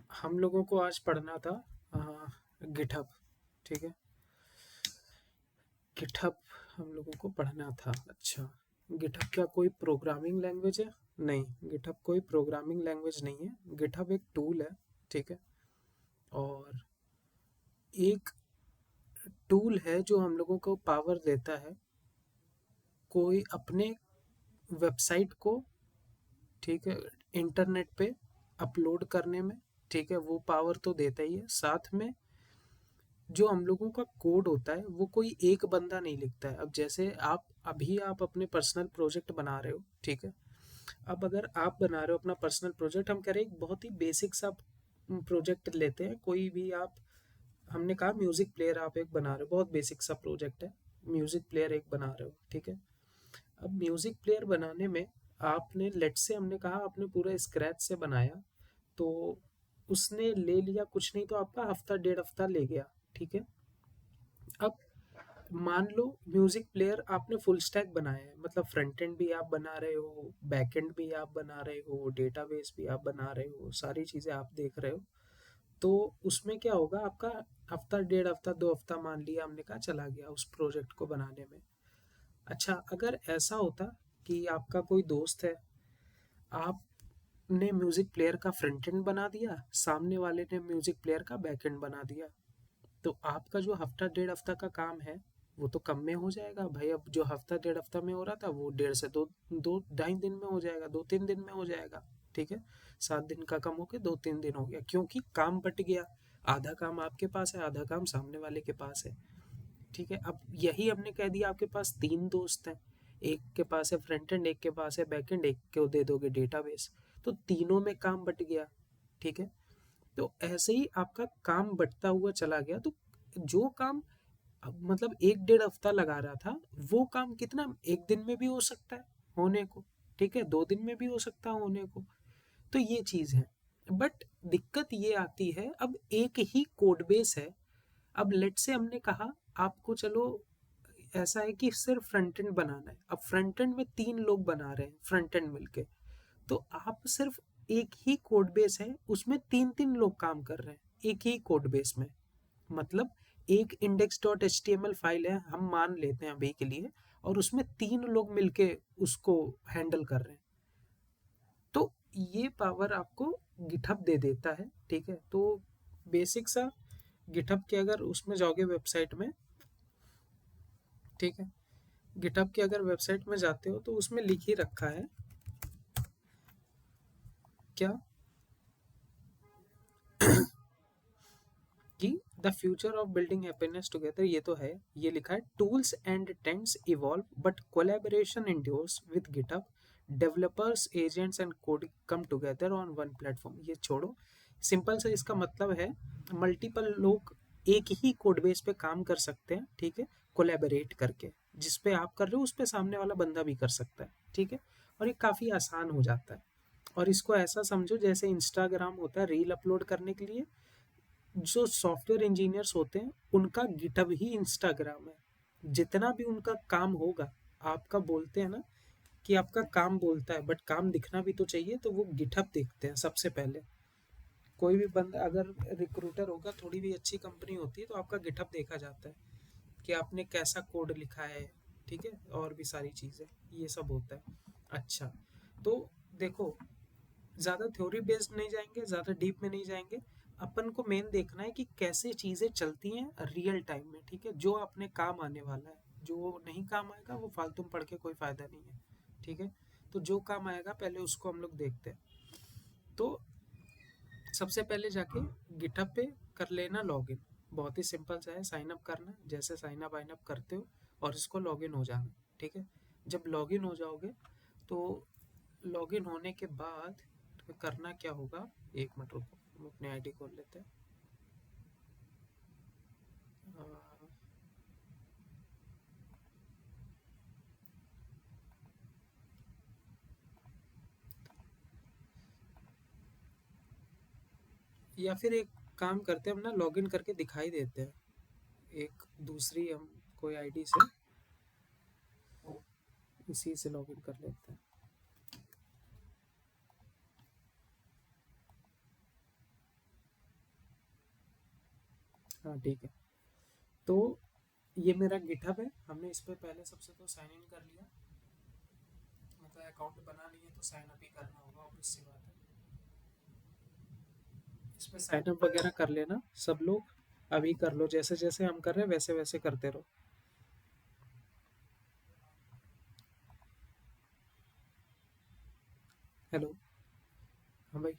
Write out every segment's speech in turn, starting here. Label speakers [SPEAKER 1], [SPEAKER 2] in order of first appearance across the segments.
[SPEAKER 1] हम लोगों को आज पढ़ना था गिटहब। ठीक है, गिटहब हम लोगों को पढ़ना था। अच्छा, गिटहब क्या कोई प्रोग्रामिंग लैंग्वेज है? नहीं, गिटहब कोई प्रोग्रामिंग लैंग्वेज नहीं है। गिटहब एक टूल है। ठीक है, और एक टूल है जो हम लोगों को पावर देता है कोई अपने वेबसाइट को, ठीक है, इंटरनेट पे अपलोड करने में। ठीक है, वो पावर तो देता ही है, साथ में जो हम लोगों का कोड होता है वो कोई एक बंदा नहीं लिखता है। अब जैसे आप अपने पर्सनल प्रोजेक्ट बना रहे हो। ठीक है, अब अगर आप बना रहे हो अपना पर्सनल प्रोजेक्ट, हम कह रहे हैं एक बहुत ही बेसिक सा प्रोजेक्ट लेते हैं कोई भी। आप हमने कहा म्यूजिक प्लेयर आप एक बना रहे हो, बहुत बेसिक सा प्रोजेक्ट है। म्यूजिक प्लेयर एक बना रहे हो। ठीक है, अब म्यूजिक प्लेयर बनाने में आपने लेट से हमने कहा आपने पूरा स्क्रैच से बनाया, तो उसने ले लिया कुछ नहीं तो आपका हफ्ता डेढ़ हफ्ता ले गया। ठीक है, अब मान लो म्यूजिक प्लेयर आपने फुल स्टैक बनाया है, मतलब फ्रंट एंड भी आप बना रहे हो, बैक एंड भी आप बना रहे हो, डेटाबेस भी आप बना रहे हो, सारी चीज़ें आप देख रहे हो। तो उसमें क्या होगा, आपका हफ्ता डेढ़ हफ्ता दो हफ्ता मान लिया हमने कहा चला गया उस प्रोजेक्ट को बनाने में। अच्छा, अगर ऐसा होता कि आपका कोई दोस्त है, आपने म्यूजिक प्लेयर का फ्रंट एंड बना दिया, सामने वाले ने म्यूजिक प्लेयर का बैक एंड बना दिया, तो आपका जो हफ्ता डेढ़ हफ्ता का काम है वो तो कम में हो जाएगा भाई। अब जो हफ्ता डेढ़ हफ्ता में हो रहा था वो डेढ़ से दो दो ढाई दिन में हो जाएगा, दो तीन दिन में हो जाएगा। ठीक है, 7 दिन का कम होके दो तीन दिन हो गया, क्योंकि काम बट गया। आधा काम आपके पास है, आधा काम सामने वाले के पास है। ठीक है, अब यही हमने कह दिया आपके पास तीन दोस्त हैं, एक के पास है फ्रंट एंड, एक के पास है बैक एंड, एक को दे दोगे डेटाबेस, तो तीनों में काम बट गया। ठीक है, तो ऐसे ही आपका काम बंटता हुआ चला गया। तो जो काम अब मतलब एक डेढ़ हफ्ता लगा रहा था, वो काम कितना एक दिन में भी हो सकता है होने को। ठीक है, 2 दिन में भी हो सकता है होने को। तो ये चीज है, बट दिक्कत ये आती है, अब एक ही कोड बेस है। अब लेट से हमने कहा आपको, चलो ऐसा है कि सिर्फ फ्रंट एंड बनाना है, अब फ्रंट एंड में तीन लोग बना रहे हैं फ्रंट एंड मिलके, तो आप सिर्फ एक ही कोड बेस है उसमें तीन तीन लोग काम कर रहे हैं एक ही कोड बेस में। मतलब एक index dot H T M L file है, हम मान लेते हैं अभी के लिए, और उसमें तीन लोग मिलके उसको हैंडल कर रहे हैं। तो ये पावर आपको गिटहब दे देता है। ठीक है, तो बेसिक सा गिटहब के अगर उसमें जाओगे वेबसाइट में, ठीक है, गिटहब के अगर वेबसाइट में जाते हो तो उसमें लिख ही रखा है क्या कि the future of building happiness together, ये तो है, ये लिखा है tools and tents evolve but collaboration endures with GitHub, developers agents and code come together on one platform. ये छोड़ो, सिंपल से इसका मतलब है मल्टीपल लोग एक ही कोड बेस पे काम कर सकते हैं। ठीक है, कोलैबोरेट करके, जिस पे आप कर रहे हो उस पे सामने वाला बंदा भी कर सकता है। ठीक है, और ये काफ़ी आसान हो जाता है। और इसको ऐसा समझो जैसे इंस्टाग्राम होता है रील अपलोड करने के लिए, जो सॉफ्टवेयर इंजीनियर्स होते हैं उनका गिटहब ही इंस्टाग्राम है। जितना भी उनका काम होगा, आपका बोलते हैं ना कि आपका काम बोलता है, बट काम दिखना भी तो चाहिए, तो वो गिटहब देखते हैं सबसे पहले। कोई भी बंदा अगर रिक्रूटर होगा, थोड़ी भी अच्छी कंपनी होती है, तो आपका गिटहब देखा जाता है कि आपने कैसा कोड लिखा है। ठीक है, और भी सारी चीज़ें, ये सब होता है। अच्छा, तो देखो, ज़्यादा थ्योरी बेस्ड नहीं जाएंगे, ज़्यादा डीप में नहीं जाएंगे। अपन को मेन देखना है कि कैसे चीज़ें चलती हैं रियल टाइम में। ठीक है, जो अपने काम आने वाला है, जो नहीं काम आएगा वो फालतू में पढ़ के कोई फ़ायदा नहीं है। ठीक है, तो जो काम आएगा पहले उसको हम लोग देखते हैं। तो सबसे पहले जाके गिटहब पे कर लेना लॉगिन। बहुत ही सिंपल सा है, साइन अप करना, जैसे साइन अप वाइन अप करते हो, और इसको लॉगिन हो जाना। ठीक है, जब लॉगिन हो जाओगे तो लॉगिन होने के बाद करना क्या होगा, एक मिनट रुको, हम अपनी आईडी खोल लेते हैं। अ, या फिर एक काम करते हैं, हम ना लॉगिन करके दिखाई देते हैं, एक दूसरी हम कोई आईडी से, इसी से लॉगिन कर लेते हैं। हाँ ठीक है। तो ये मेरा गिटहब है, हमने इस पे पहले सबसे तो साइन इन कर लिया, मतलब अकाउंट बना लिए तो साइन अप ही करना होगा, ऑब्वियस सी बात है। इस पे साइन अप वगैरह कर लेना सब लोग, अभी कर लो, जैसे जैसे हम कर रहे हैं वैसे वैसे करते रहो। हेलो। हाँ भाई।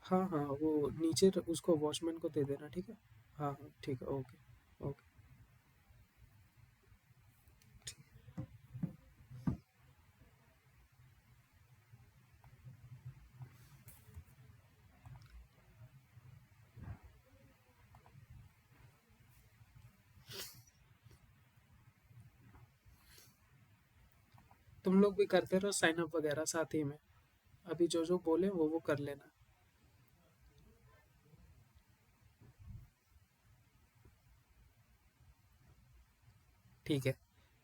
[SPEAKER 1] हाँ हाँ, वो नीचे उसको वॉचमैन को दे देना, ठीक है। हाँ हाँ ठीक है, ओके। ओके। तुम लोग भी करते रहो साइन अप वगैरह साथ ही में, अभी जो जो बोले वो कर लेना। ठीक है।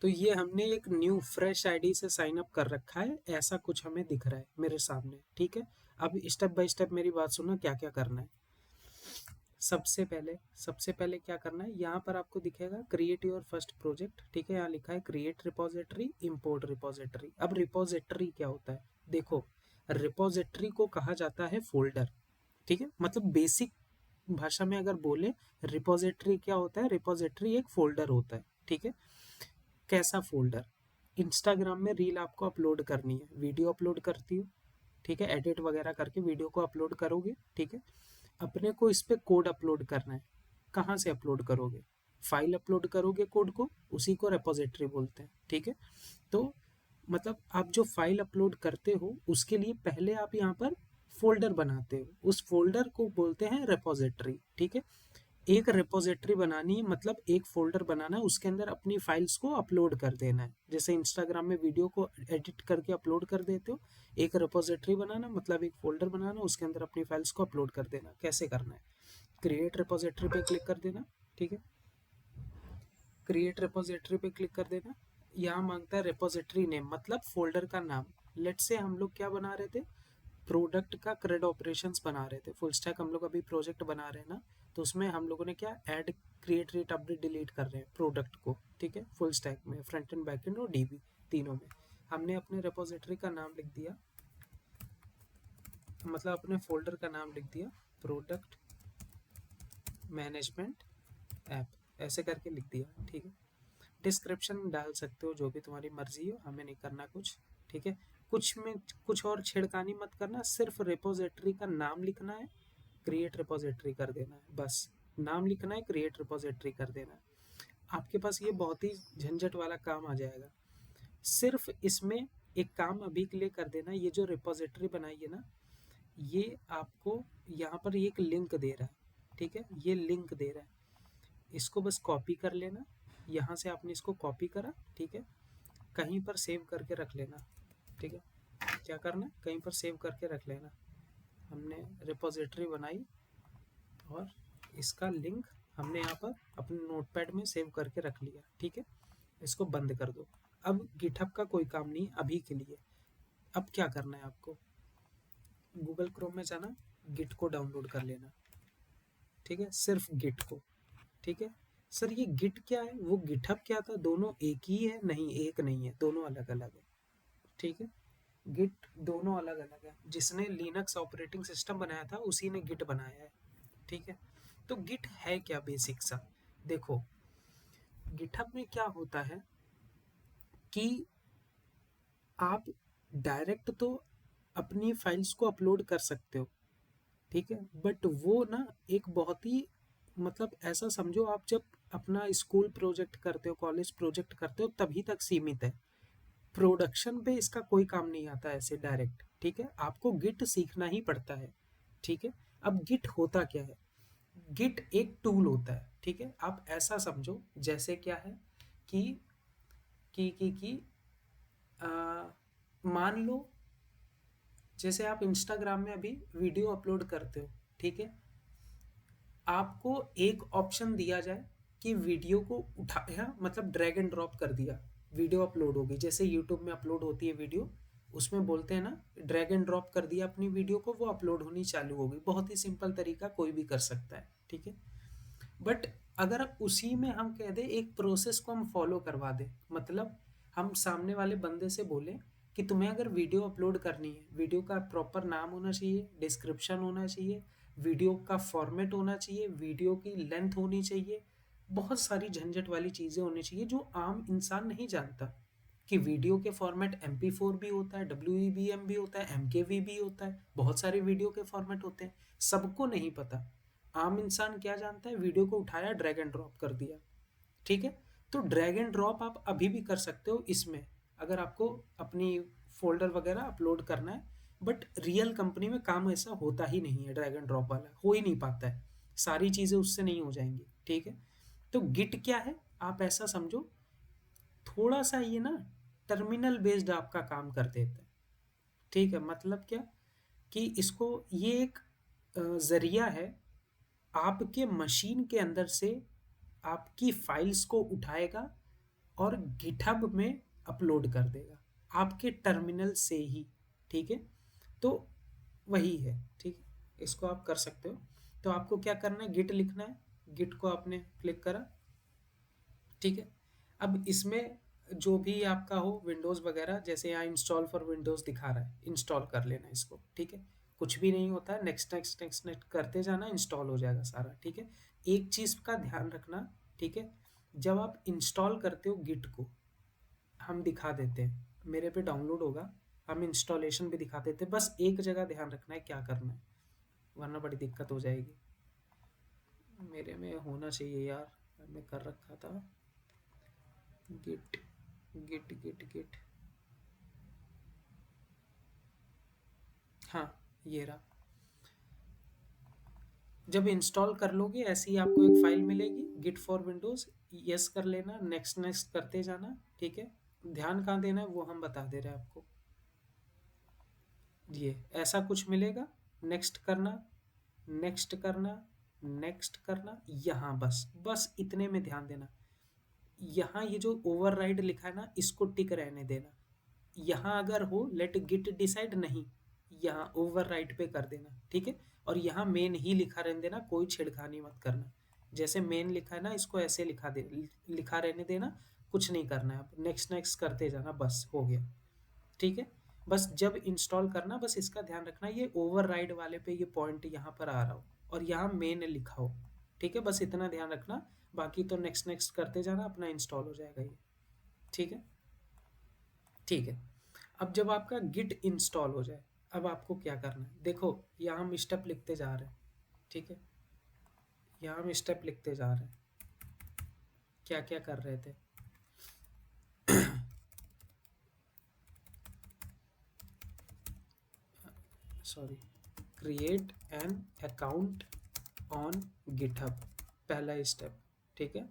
[SPEAKER 1] तो ये हमने एक न्यू फ्रेश आईडी से साइन अप कर रखा है, ऐसा कुछ हमें दिख रहा है मेरे सामने, ठीक है। अब स्टेप बाय स्टेप मेरी बात सुनना, क्या क्या करना है। सबसे पहले क्या करना है, यहाँ पर आपको दिखेगा क्रिएट योर फर्स्ट प्रोजेक्ट, ठीक है। यहाँ लिखा है क्रिएट रिपोजिटरी, इंपोर्ट रिपोजिटरी। अब रिपोजिटरी क्या होता है, देखो, रिपोजिटरी को कहा जाता है फोल्डर, ठीक है। मतलब बेसिक भाषा में अगर बोले, रिपोजिटरी क्या होता है, रिपोजिटरी एक फोल्डर होता है, ठीक है। कैसा फोल्डर, इंस्टाग्राम में रील आपको अपलोड करनी है, वीडियो अपलोड करती हो, ठीक है, एडिट वगैरह करके वीडियो को अपलोड करोगे, ठीक है। अपने को इस पे कोड अपलोड करना है, कहाँ से अपलोड करोगे, फाइल अपलोड करोगे कोड को, उसी को रेपोजिटरी बोलते हैं, ठीक है। तो मतलब आप जो फाइल अपलोड करते हो उसके लिए पहले आप यहाँ पर फोल्डर बनाते हो, उस फोल्डर को बोलते हैं रेपोजिटरी, ठीक है। एक रिपोजिटरी बनानी है, मतलब एक फोल्डर बनाना है, उसके अंदर अपनी फाइल्स को अपलोड कर देना है, जैसे इंस्टाग्राम में वीडियो को एडिट करके अपलोड कर देते हो। एक रिपोजिटरी बनाना मतलब एक फोल्डर बनाना, उसके अंदर अपनी फाइल्स को अपलोड कर देना। कैसे करना है, क्रिएट रिपोजिटरी पे क्लिक कर देना, ठीक है। क्रिएट रिपोजिटरी पे क्लिक कर देना। यहाँ मांगता है रिपोजिटरी नेम, मतलब फोल्डर का नाम। लेट से हम लोग क्या बना रहे थे, प्रोडक्ट का क्रेड ऑपरेशंस बना रहे थे, फुल स्टैक हम लोग अभी प्रोजेक्ट बना रहे हैं ना, तो उसमें हम लोगों ने क्या add, create, rate, update, delete कर रहे हैं प्रोडक्ट को, ठीक है। फुल स्टैक में फ्रंट एंड बैक एंड और डीबी तीनों में हमने अपने रिपोजिटरी का नाम लिख दिया, मतलब अपने फोल्डर का नाम लिख दिया प्रोडक्ट मैनेजमेंट ऐप, ऐसे करके लिख दिया, ठीक है। डिस्क्रिप्शन डाल सकते हो जो भी तुम्हारी मर्जी हो, हमें नहीं करना कुछ, ठीक है। कुछ में कुछ और छेड़खानी मत करना, सिर्फ रिपोजिटरी का नाम लिखना है, क्रिएट रिपोजिटरी कर देना है, बस। नाम लिखना है, क्रिएट रिपोजिटरी कर देना है, आपके पास ये बहुत ही झंझट वाला काम आ जाएगा। सिर्फ इसमें एक काम अभी के लिए कर देना, ये जो रिपोजिटरी बनाई है ना, ये आपको यहाँ पर एक लिंक दे रहा है, ठीक है, ये लिंक दे रहा है, इसको बस कॉपी कर लेना। यहाँ से आपने इसको कॉपी करा, ठीक है, कहीं पर सेव करके रख लेना, ठीक है। क्या करना है, कहीं पर सेव करके रख लेना। हमने रिपोजिटरी बनाई और इसका लिंक हमने यहाँ पर अपने नोटपैड में सेव करके रख लिया, ठीक है। इसको बंद कर दो। अब गिटहब का कोई काम नहीं अभी के लिए। अब क्या करना है आपको, गूगल क्रोम में जाना, गिट को डाउनलोड कर लेना, ठीक है, सिर्फ गिट को, ठीक है। सर ये गिट क्या है, वो गिटहब क्या था, दोनों एक ही है, नहीं एक नहीं है, दोनों अलग अलग है, ठीक है। गिट दोनों अलग अलग है, जिसने लिनक्स ऑपरेटिंग सिस्टम बनाया था उसी ने गिट बनाया है, ठीक है। तो गिट है क्या बेसिक सा, देखो, गिटहब में क्या होता है कि आप डायरेक्ट तो अपनी फाइल्स को अपलोड कर सकते हो, ठीक है, बट वो ना एक बहुत ही, मतलब ऐसा समझो, आप जब अपना स्कूल प्रोजेक्ट करते हो, कॉलेज प्रोजेक्ट करते हो, तभी तक सीमित है। प्रोडक्शन पे इसका कोई काम नहीं आता ऐसे डायरेक्ट, ठीक है, आपको गिट सीखना ही पड़ता है, ठीक है। अब गिट होता क्या है, गिट एक टूल होता है, ठीक है। आप ऐसा समझो जैसे क्या है कि कि आ, मान लो, जैसे आप इंस्टाग्राम में अभी वीडियो अपलोड करते हो, ठीक है, आपको एक ऑप्शन दिया जाए कि वीडियो को उठाया, मतलब ड्रैग एंड ड्रॉप कर दिया, वीडियो अपलोड होगी, जैसे यूट्यूब में अपलोड होती है वीडियो, उसमें बोलते हैं ना, ड्रैग एंड ड्रॉप कर दिया अपनी वीडियो को, वो अपलोड होनी चालू हो गई। बहुत ही सिंपल तरीका, कोई भी कर सकता है, ठीक है। बट अगर उसी में हम कह दें, एक प्रोसेस को हम फॉलो करवा दें, मतलब हम सामने वाले बंदे से बोलें कि तुम्हें अगर वीडियो अपलोड करनी है, वीडियो का प्रॉपर नाम होना चाहिए, डिस्क्रिप्शन होना चाहिए, वीडियो का फॉर्मेट होना चाहिए, वीडियो की लेंथ होनी चाहिए, बहुत सारी झंझट वाली चीज़ें होनी चाहिए जो आम इंसान नहीं जानता। कि वीडियो के फॉर्मेट MP4 भी होता है, WEBM भी होता है, MKV भी होता है, बहुत सारे वीडियो के फॉर्मेट होते हैं, सबको नहीं पता। आम इंसान क्या जानता है, वीडियो को उठाया, ड्रैग एंड ड्रॉप कर दिया, ठीक है। तो ड्रैग एंड ड्रॉप आप अभी भी कर सकते हो इसमें, अगर आपको अपनी फोल्डर वगैरह अपलोड करना है। बट रियल कंपनी में काम ऐसा होता ही नहीं है, ड्रैग एंड ड्रॉप वाला हो ही नहीं पाता है, सारी चीज़ें उससे नहीं हो जाएंगी, ठीक है। तो गिट क्या है, आप ऐसा समझो, थोड़ा सा ये ना टर्मिनल बेस्ड आपका काम कर देता है, ठीक है। मतलब क्या, कि इसको, ये एक जरिया है, आपके मशीन के अंदर से आपकी फाइल्स को उठाएगा और गिटहब में अपलोड कर देगा, आपके टर्मिनल से ही, ठीक है। तो वही है, ठीक है, इसको आप कर सकते हो। तो आपको क्या करना है, गिट लिखना है, गिट को आपने क्लिक करा, ठीक है। अब इसमें जो भी आपका हो विंडोज़ वगैरह, जैसे यहाँ इंस्टॉल फॉर विंडोज़ दिखा रहा है, इंस्टॉल कर लेना इसको, ठीक है। कुछ भी नहीं होता है, नेक्स्ट नेक्स्ट नेक्स्ट नेक्स्ट करते जाना, इंस्टॉल हो जाएगा सारा, ठीक है। एक चीज़ का ध्यान रखना, ठीक है, जब आप इंस्टॉल करते हो गिट को, हम दिखा देते हैं, मेरे पे डाउनलोड होगा, हम इंस्टॉलेशन भी दिखा देते हैं, बस एक जगह ध्यान रखना है क्या करना है, वरना बड़ी दिक्कत हो जाएगी। मेरे में होना चाहिए यार, मैंने कर रखा था, गिट गिट गिट गिट, हाँ ये रहा। जब इंस्टॉल कर लोगे ऐसे ही आपको एक फाइल मिलेगी, गिट फॉर विंडोज़, यस कर लेना, नेक्स्ट नेक्स्ट करते जाना, ठीक है। ध्यान कहाँ देना है वो हम बता दे रहे हैं आपको, ये ऐसा कुछ मिलेगा, नेक्स्ट करना, नेक्स्ट करना, नेक्स्ट करना, यहाँ बस बस इतने में ध्यान देना। यहाँ ये जो ओवरराइड लिखा है ना, इसको टिक रहने देना। यहाँ अगर हो लेट गिट डिसाइड, नहीं, यहाँ ओवरराइड पे कर देना, ठीक है। और यहाँ मेन ही लिखा रहने देना, कोई छेड़खानी मत करना। जैसे मेन लिखा है ना, इसको ऐसे लिखा रहने देना, कुछ नहीं करना है। अब नेक्स्ट नेक्स्ट करते जाना, बस हो गया, ठीक है। बस जब इंस्टॉल करना, बस इसका ध्यान रखना, ये ओवरराइड वाले पे ये पॉइंट यहाँ पर आ रहा हो और यहाँ मेन लिखा हो, ठीक है। बस इतना ध्यान रखना, बाकी तो नेक्स्ट नेक्स्ट करते जाना, अपना इंस्टॉल हो जाएगा ये, ठीक है। ठीक है, अब जब आपका गिट इंस्टॉल हो जाए, अब आपको क्या करना है, देखो यहाँ हम स्टेप लिखते जा रहे हैं, ठीक है। यहाँ हम स्टेप लिखते जा रहे हैं, क्या क्या कर रहे थे। Sorry, create an account on GitHub, पहला स्टेप, ठीक है।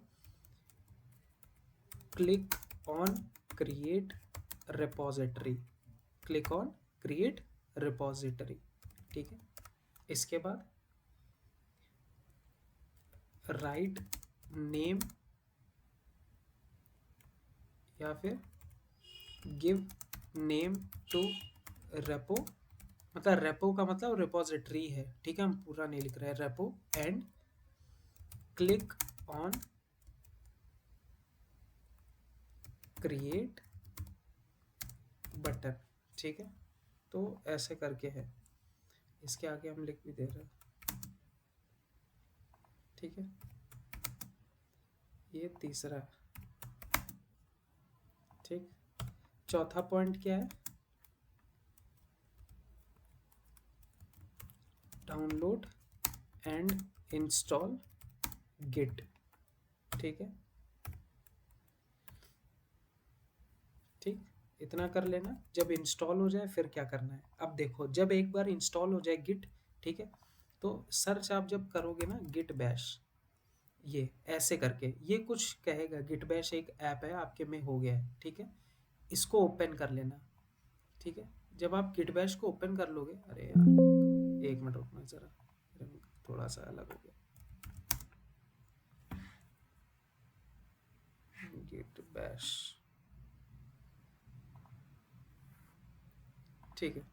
[SPEAKER 1] Click on create repository, click on create repository, ठीक है। इसके बाद राइट नेम या फिर गिव नेम टू रेपो, मतलब रेपो का मतलब रिपोजिटरी है, ठीक है, हम पूरा नहीं लिख रहे हैं, repo, and click on create button, ठीक है। तो ऐसे करके है, इसके आगे हम लिख भी दे रहे हैं, ठीक है। ये तीसरा, ठीक। चौथा पॉइंट क्या है, डाउनलोड एंड इंस्टॉल गिट, ठीक है, ठीक। इतना कर लेना, जब इंस्टॉल हो जाए फिर क्या करना है, अब देखो जब एक बार इंस्टॉल हो जाए गिट, ठीक है, तो सर्च आप जब करोगे ना गिट बैश, ये ऐसे करके ये कुछ कहेगा, गिट बैश एक ऐप है आपके में हो गया है, ठीक है। इसको ओपन कर लेना, ठीक है। जब आप गिट बैश को ओपन कर लोगे, अरे यार एक मिनट रुकना जरा, थोड़ा सा अलग हो गया, गिट बैश, ठीक है।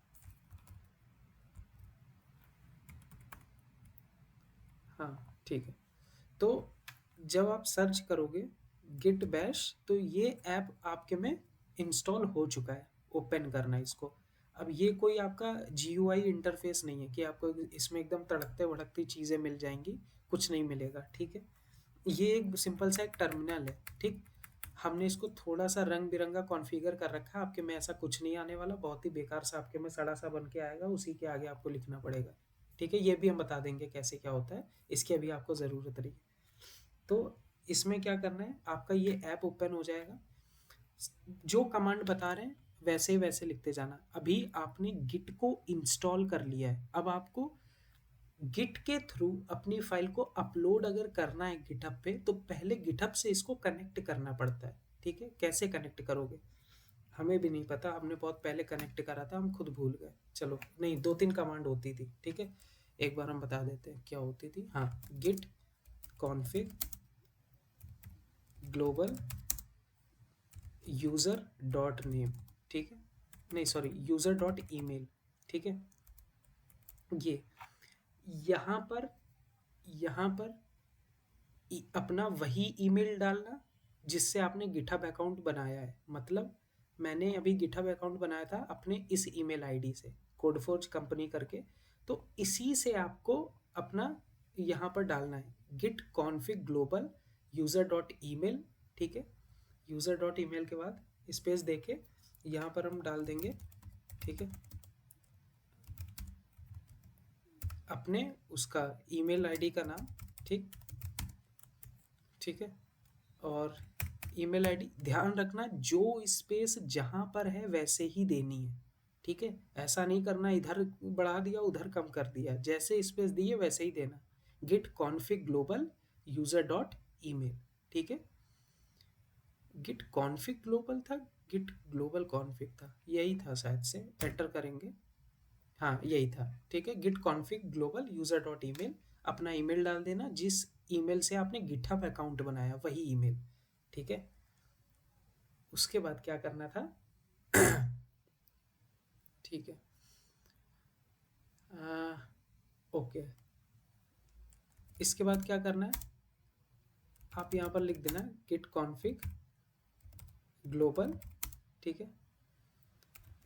[SPEAKER 1] हाँ ठीक है। तो जब आप सर्च करोगे गिट बैश तो ये ऐप आपके में इंस्टॉल हो चुका है। ओपन करना है इसको। अब ये कोई आपका जीयूआई इंटरफेस नहीं है कि आपको इसमें एकदम तड़कते भड़कती चीज़ें मिल जाएंगी, कुछ नहीं मिलेगा। ठीक है, ये एक सिंपल सा एक टर्मिनल है। ठीक, हमने इसको थोड़ा सा रंग बिरंगा कॉन्फ़िगर कर रखा है। आपके में ऐसा कुछ नहीं आने वाला, बहुत ही बेकार सा आपके में सड़ा सा बन के आएगा, उसी के आगे आपको लिखना पड़ेगा। ठीक है, ये भी हम बता देंगे कैसे क्या होता है, इसकी अभी आपको ज़रूरत नहीं है। तो इसमें क्या करना है, आपका ये ऐप ओपन हो जाएगा। जो कमांड बता रहे हैं वैसे ही वैसे लिखते जाना। अभी आपने गिट को इंस्टॉल कर लिया है, अब आपको गिट के थ्रू अपनी फाइल को अपलोड अगर करना है गिटहब पे, तो पहले गिटहब से इसको कनेक्ट करना पड़ता है। ठीक है, कैसे कनेक्ट करोगे हमें भी नहीं पता, हमने बहुत पहले कनेक्ट करा था, हम खुद भूल गए। चलो, नहीं, 2-3 कमांड होती थी। ठीक है, एक बार हम बता देते हैं क्या होती थी। हाँ, git config global user dot name. ठीक है, नहीं सॉरी, यूज़र डॉट ईमेल। ठीक है, ये यहाँ पर यहाँ पर अपना वही ईमेल डालना जिससे आपने गिटहब अकाउंट बनाया है। मतलब मैंने अभी गिटहब अकाउंट बनाया था अपने इस ईमेल आईडी से, कोडफोर्ज कंपनी करके। तो इसी से आपको अपना यहाँ पर डालना है, git config global user dot email. ठीक है, यूज़र डॉट ईमेल के बाद स्पेस देके यहाँ पर हम डाल देंगे। ठीक है, अपने उसका ईमेल आईडी का नाम। ठीक, ठीक है, और ईमेल आईडी ध्यान रखना, जो स्पेस जहाँ पर है वैसे ही देनी है। ठीक है, ऐसा नहीं करना इधर बढ़ा दिया उधर कम कर दिया, जैसे स्पेस दिए वैसे ही देना। Git config global user dot email. ठीक है, गिट कॉन्फिग ग्लोबल था, गिट ग्लोबल कॉन्फिग था, यही था शायद से। एंटर करेंगे, हाँ यही था। ठीक है, git config global user dot email, अपना ईमेल डाल देना जिस ईमेल से आपने गिटहब अकाउंट बनाया, वही ईमेल। ठीक है, उसके बाद क्या करना था ठीक है, ओके, इसके बाद क्या करना है, आप यहाँ पर लिख देना गिट कॉन्फिग ग्लोबल। ठीक है,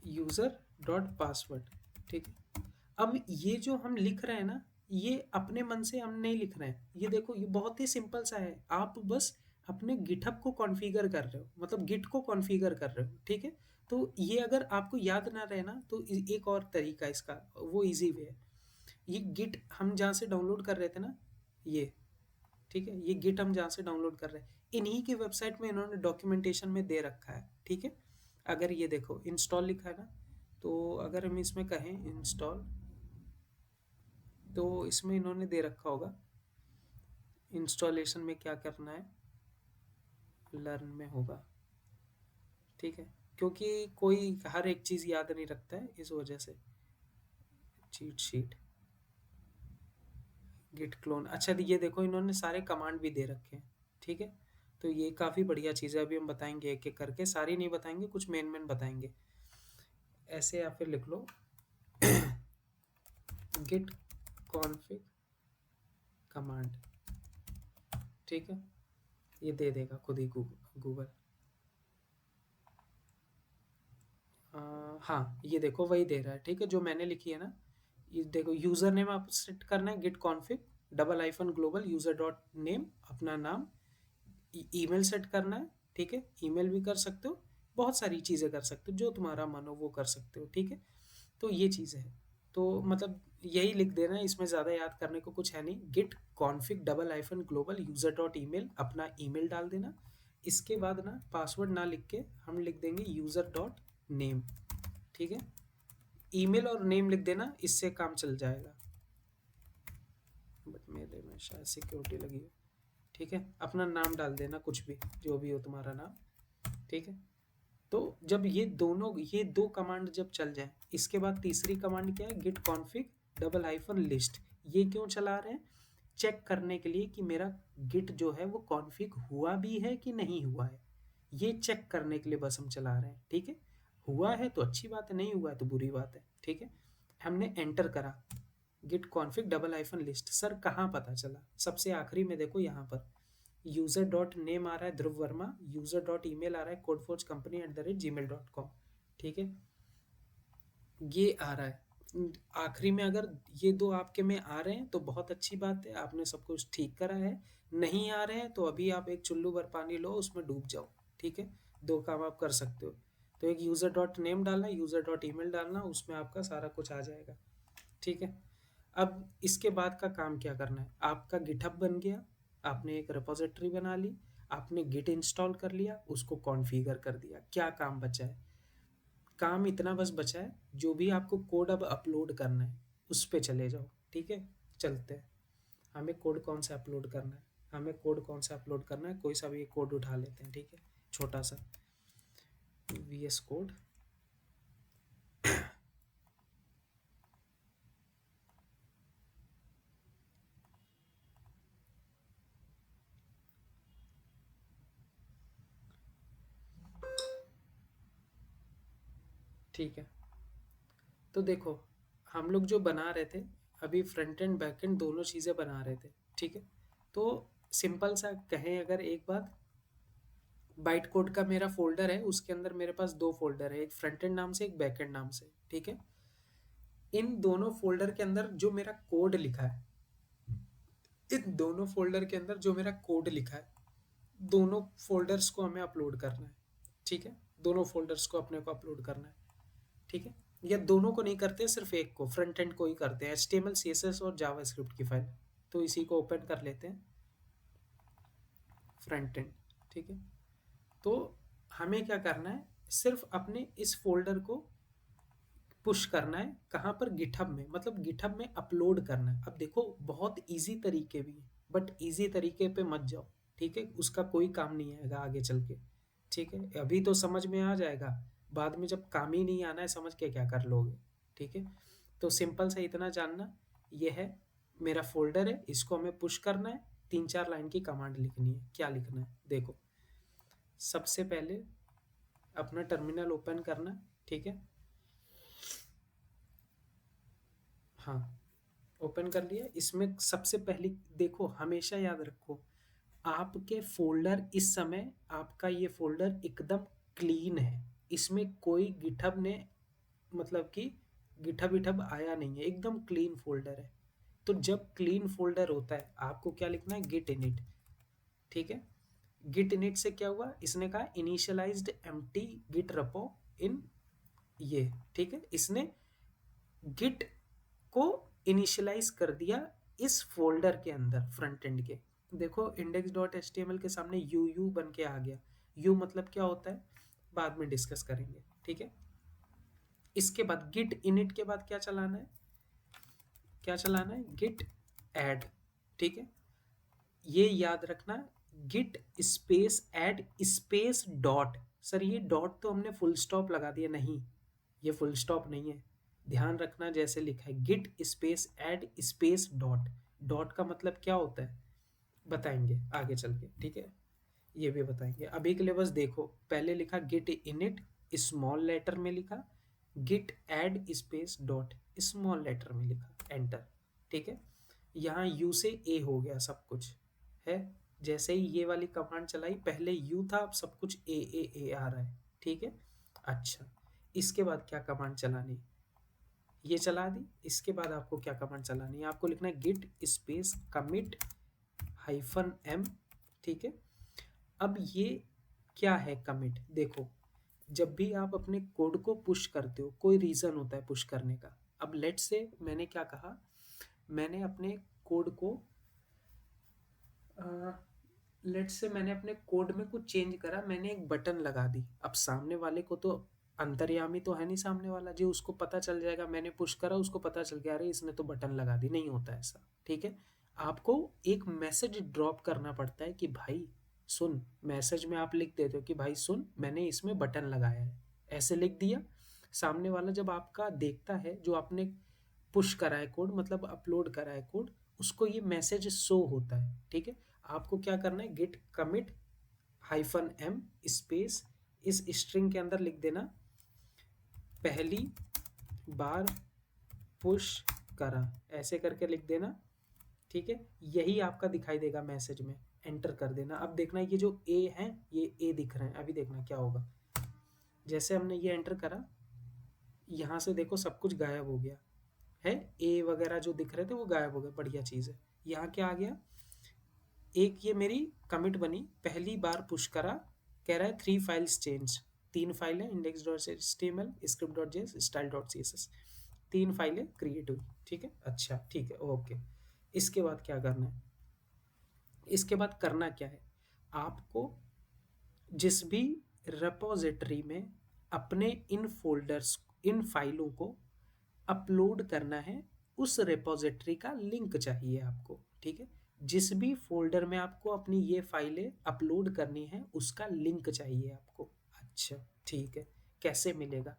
[SPEAKER 1] यूज़र डॉट पासवर्ड। ठीक है, अब ये जो हम लिख रहे हैं ना, ये अपने मन से हम नहीं लिख रहे हैं। ये देखो, ये बहुत ही सिंपल सा है, आप बस अपने गिटहब को कॉन्फ़िगर कर रहे हो, मतलब गिट को कॉन्फ़िगर कर रहे हो। ठीक है, तो ये अगर आपको याद ना रहे ना, तो एक और तरीका इसका, वो इजी वे है। ये गिट हम जहाँ से डाउनलोड कर रहे थे ना, ये, ठीक है, ये गिट हम जहाँ से डाउनलोड कर रहे हैं, इन्हीं की वेबसाइट में इन्होंने डॉक्यूमेंटेशन में दे रखा है। ठीक है, अगर ये देखो इंस्टॉल लिखा है ना, तो अगर हम इसमें कहें इंस्टॉल, तो इसमें इन्होंने दे रखा होगा इंस्टॉलेशन में क्या करना है, लर्न में होगा। ठीक है, क्योंकि कोई हर एक चीज़ याद नहीं रखता है, इस वजह से। चीट शीट, गिट क्लोन, अच्छा ये देखो इन्होंने सारे कमांड भी दे रखे हैं। ठीक है, तो ये काफ़ी बढ़िया चीज़ है, अभी हम बताएंगे एक एक करके, सारी नहीं बताएंगे, कुछ मेन मेन बताएंगे। ऐसे या फिर लिख लो गिट कॉन्फिग कमांड। ठीक है, ये दे देगा खुद ही गूगल। हाँ ये देखो वही दे रहा है। ठीक है, जो मैंने लिखी है ना, ये देखो, यूज़र नेम आप सेट करना है git config double hyphen global user dot name, अपना नाम। ईमेल सेट करना है। ठीक है, ईमेल भी कर सकते हो, बहुत सारी चीज़ें कर सकते हो, जो तुम्हारा मन हो वो कर सकते हो। ठीक है, तो ये चीज़ है। तो मतलब यही लिख देना है, इसमें ज़्यादा याद करने को कुछ है नहीं। Git config double hyphen global user dot email, अपना ईमेल डाल देना। इसके बाद ना पासवर्ड ना लिख के हम लिख देंगे यूज़र डॉट नेम। ठीक है, ईमेल और नेम लिख देना, इससे काम चल जाएगा। बट मेरे में शायद सिक्योरिटी लगी है। ठीक है, अपना नाम डाल देना, कुछ भी जो भी हो तुम्हारा नाम। ठीक है, तो जब ये दो कमांड जब चल जाए, इसके बाद तीसरी कमांड क्या है, git config double hyphen list. ये क्यों चला रहे हैं, चेक करने के लिए कि मेरा गिट जो है वो कॉन्फिग हुआ भी है कि नहीं हुआ है, ये चेक करने के लिए बस हम चला रहे हैं। ठीक है, हुआ है तो अच्छी बात है, नहीं हुआ है तो बुरी बात है, ठीक है। हमने एंटर करा git config double hyphen list, sir कहाँ पता चला? सबसे आखिरी में देखो यहाँ पर यूजर डॉट नेम आ रहा है ध्रुव वर्मा, यूजर डॉट ईमेल आ रहा है codeforgecompany@gmail.com, ठीक है, ये आ रहा है आखिरी में। अगर ये दो आपके में आ रहे हैं तो बहुत अच्छी बात है, आपने सब कुछ ठीक करा है। नहीं आ रहे हैं तो अभी आप एक चुल्लू भर पानी लो, उसमें डूब जाओ, ठीक है। दो काम आप कर सकते हो, तो एक यूज़र डॉट नेम डालना, यूज़र डॉट ईमेल डालना, उसमें आपका सारा कुछ आ जाएगा, ठीक है। अब इसके बाद का काम क्या करना है? आपका गिटहब बन गया, आपने एक रिपोजिटरी बना ली, आपने गिट इंस्टॉल कर लिया, उसको कॉन्फ़िगर कर दिया। क्या काम बचा है? काम इतना बस बचा है, जो भी आपको कोड अब अपलोड करना है उस पे चले जाओ, ठीक है। चलते हैं, हमें कोड कौन सा अपलोड करना है, हमें कोड कौन सा अपलोड करना है, कोई सा भी एक कोड उठा लेते हैं, ठीक है, छोटा सा VS कोड। ठीक है, तो देखो हम लोग जो बना रहे थे अभी, फ्रंट एंड बैक एंड दोनों चीज़ें बना रहे थे, ठीक है। तो सिंपल सा कहें अगर एक बात, बाइट कोड का मेरा फोल्डर है, उसके अंदर मेरे पास दो फोल्डर है, एक फ्रंट एंड नाम से, एक बैक एंड नाम से, ठीक है। इन दोनों फोल्डर के अंदर जो मेरा कोड लिखा है, इन दोनों फोल्डर के अंदर जो मेरा कोड लिखा है, दोनों फोल्डर्स को हमें अपलोड करना है, ठीक है। दोनों फोल्डर्स को अपने को अपलोड करना है, ठीक है। या दोनों को नहीं करते, सिर्फ एक को, फ्रंट एंड को ही करते हैं, HTML CSS और जावास्क्रिप्ट की फाइल। तो इसी को ओपन कर लेते हैं, फ्रंट एंड, ठीक है। तो हमें क्या करना है, सिर्फ अपने इस फोल्डर को पुश करना है, कहाँ पर? गिटहब में, मतलब गिटहब में अपलोड करना है। अब देखो बहुत इजी तरीके भी हैं, बट इजी तरीके पे मत जाओ, ठीक है, उसका कोई काम नहीं आएगा आगे चल के, ठीक है। अभी तो समझ में आ जाएगा, बाद में जब काम ही नहीं आना है समझ के क्या कर लोगे, ठीक है। तो सिंपल सा इतना जानना, ये है मेरा फोल्डर है, इसको हमें पुश करना है, 3-4 लाइन की कमांड लिखनी है। क्या लिखना है देखो, सबसे पहले अपना टर्मिनल ओपन करना, ठीक है। हाँ, ओपन कर लिया। इसमें सबसे पहली देखो, हमेशा याद रखो, आपके फोल्डर इस समय, आपका ये फोल्डर एकदम क्लीन है, इसमें कोई गिटहब ने, मतलब कि गिटहब विटहब आया नहीं है, एकदम क्लीन फोल्डर है। तो जब क्लीन फोल्डर होता है आपको क्या लिखना है? गिट इनिट, ठीक है। गिट इनिट से क्या हुआ, इसने कहा initialized empty git repo in ये, ठीक है। इसने गिट को इनिशियलाइज कर दिया इस फोल्डर के अंदर, फ्रंट एंड के। देखो index dot H T M L के सामने यू यू बन के आ गया। यू मतलब क्या होता है बाद में डिस्कस करेंगे, ठीक है। इसके बाद गिट इनिट के बाद क्या चलाना है? क्या चलाना है? गिट एड, ठीक है। ये याद रखना, git space add space dot. Sir ये डॉट तो हमने फुल स्टॉप लगा दिया, नहीं ये फुल स्टॉप नहीं है, ध्यान रखना जैसे लिखा है git space add space dot. Dot का मतलब क्या होता है बताएंगे आगे चल के, ठीक है, ये भी बताएंगे। अभी के लिए बस देखो, पहले लिखा गिट इनिट, स्मॉल लेटर में लिखा, git add space dot, small letter में लिखा, एंटर, ठीक है। यहाँ यू से ए हो गया सब कुछ है। जैसे ही ये वाली कमांड चलाई, पहले यू था, अब सब कुछ ए आ रहा है, ठीक है। अच्छा, इसके बाद क्या कमांड चलानी? ये चला दी। इसके बाद आपको क्या कमांड चलानी है? आपको लिखना है git space commit hyphen M, ठीक है। अब ये क्या है कमिट? देखो जब भी आप अपने कोड को पुश करते हो, कोई रीज़न होता है पुश करने का। अब लेट से मैंने क्या कहा, मैंने अपने कोड को लेट से मैंने अपने कोड में कुछ चेंज करा, मैंने एक बटन लगा दी। अब सामने वाले को तो, अंतर्यामी तो है नहीं सामने वाला जी, उसको पता चल जाएगा मैंने पुश करा, उसको पता चल गया अरे इसने तो बटन लगा दी, नहीं होता ऐसा, ठीक है। आपको एक मैसेज ड्रॉप करना पड़ता है कि भाई सुन, मैसेज में आप लिख देते हो कि भाई सुन मैंने इसमें बटन लगाया है, ऐसे लिख दिया। सामने वाला जब आपका देखता है, जो आपने पुश करा है कोड, मतलब अपलोड करा है कोड, उसको ये मैसेज शो होता है, ठीक है। आपको क्या करना है, git commit hyphen M space, इस स्ट्रिंग के अंदर लिख देना पहली बार पुश करा, ऐसे करके लिख देना, ठीक है। यही आपका दिखाई देगा मैसेज में, एंटर कर देना। अब देखना ये जो ए है, ये ए दिख रहे हैं, अभी देखना क्या होगा। जैसे हमने ये एंटर करा, यहाँ से देखो सब कुछ गायब हो गया है, ए वगैरह जो दिख रहे थे वो गायब हो गए, बढ़िया चीज़ है। यहाँ क्या आ गया, एक ये मेरी कमिट बनी, पहली बार पुश करा, कह रहा है 3 फाइल्स चेंज, 3 फाइल है, index.html, script.js, style.css, 3 फाइलें क्रिएट हुई, ठीक है। अच्छा ठीक है, ओके। इसके बाद क्या करना है, इसके बाद करना क्या है, आपको जिस भी रेपोजिटरी में अपने इन फोल्डर्स, इन फाइलों को अपलोड करना है, उस रेपोजिटरी का लिंक चाहिए आपको, ठीक है। जिस भी फोल्डर में आपको अपनी ये फाइलें अपलोड करनी है, उसका लिंक चाहिए आपको। अच्छा ठीक है, कैसे मिलेगा,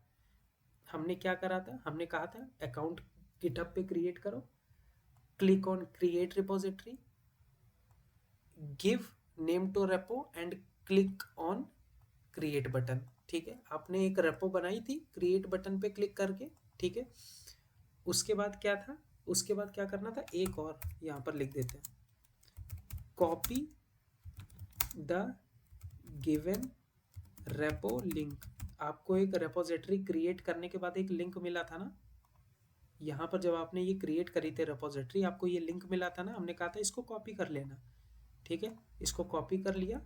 [SPEAKER 1] हमने क्या करा था, हमने कहा था अकाउंट गिटहब पे क्रिएट करो, click on create repository, give name to repo and click on create button, ठीक है। आपने एक रेपो बनाई थी, क्रिएट बटन पे क्लिक करके, ठीक है। उसके बाद क्या था, उसके बाद क्या करना था, एक और यहाँ पर लिख देते हैं, copy the given repo link. आपको एक रेपोजिटरी क्रिएट करने के बाद एक लिंक मिला था ना, यहाँ पर जब आपने ये क्रिएट करी थी रेपोजिटरी, आपको ये लिंक मिला था ना, हमने कहा था इसको कॉपी कर लेना, ठीक है। इसको कॉपी कर लिया।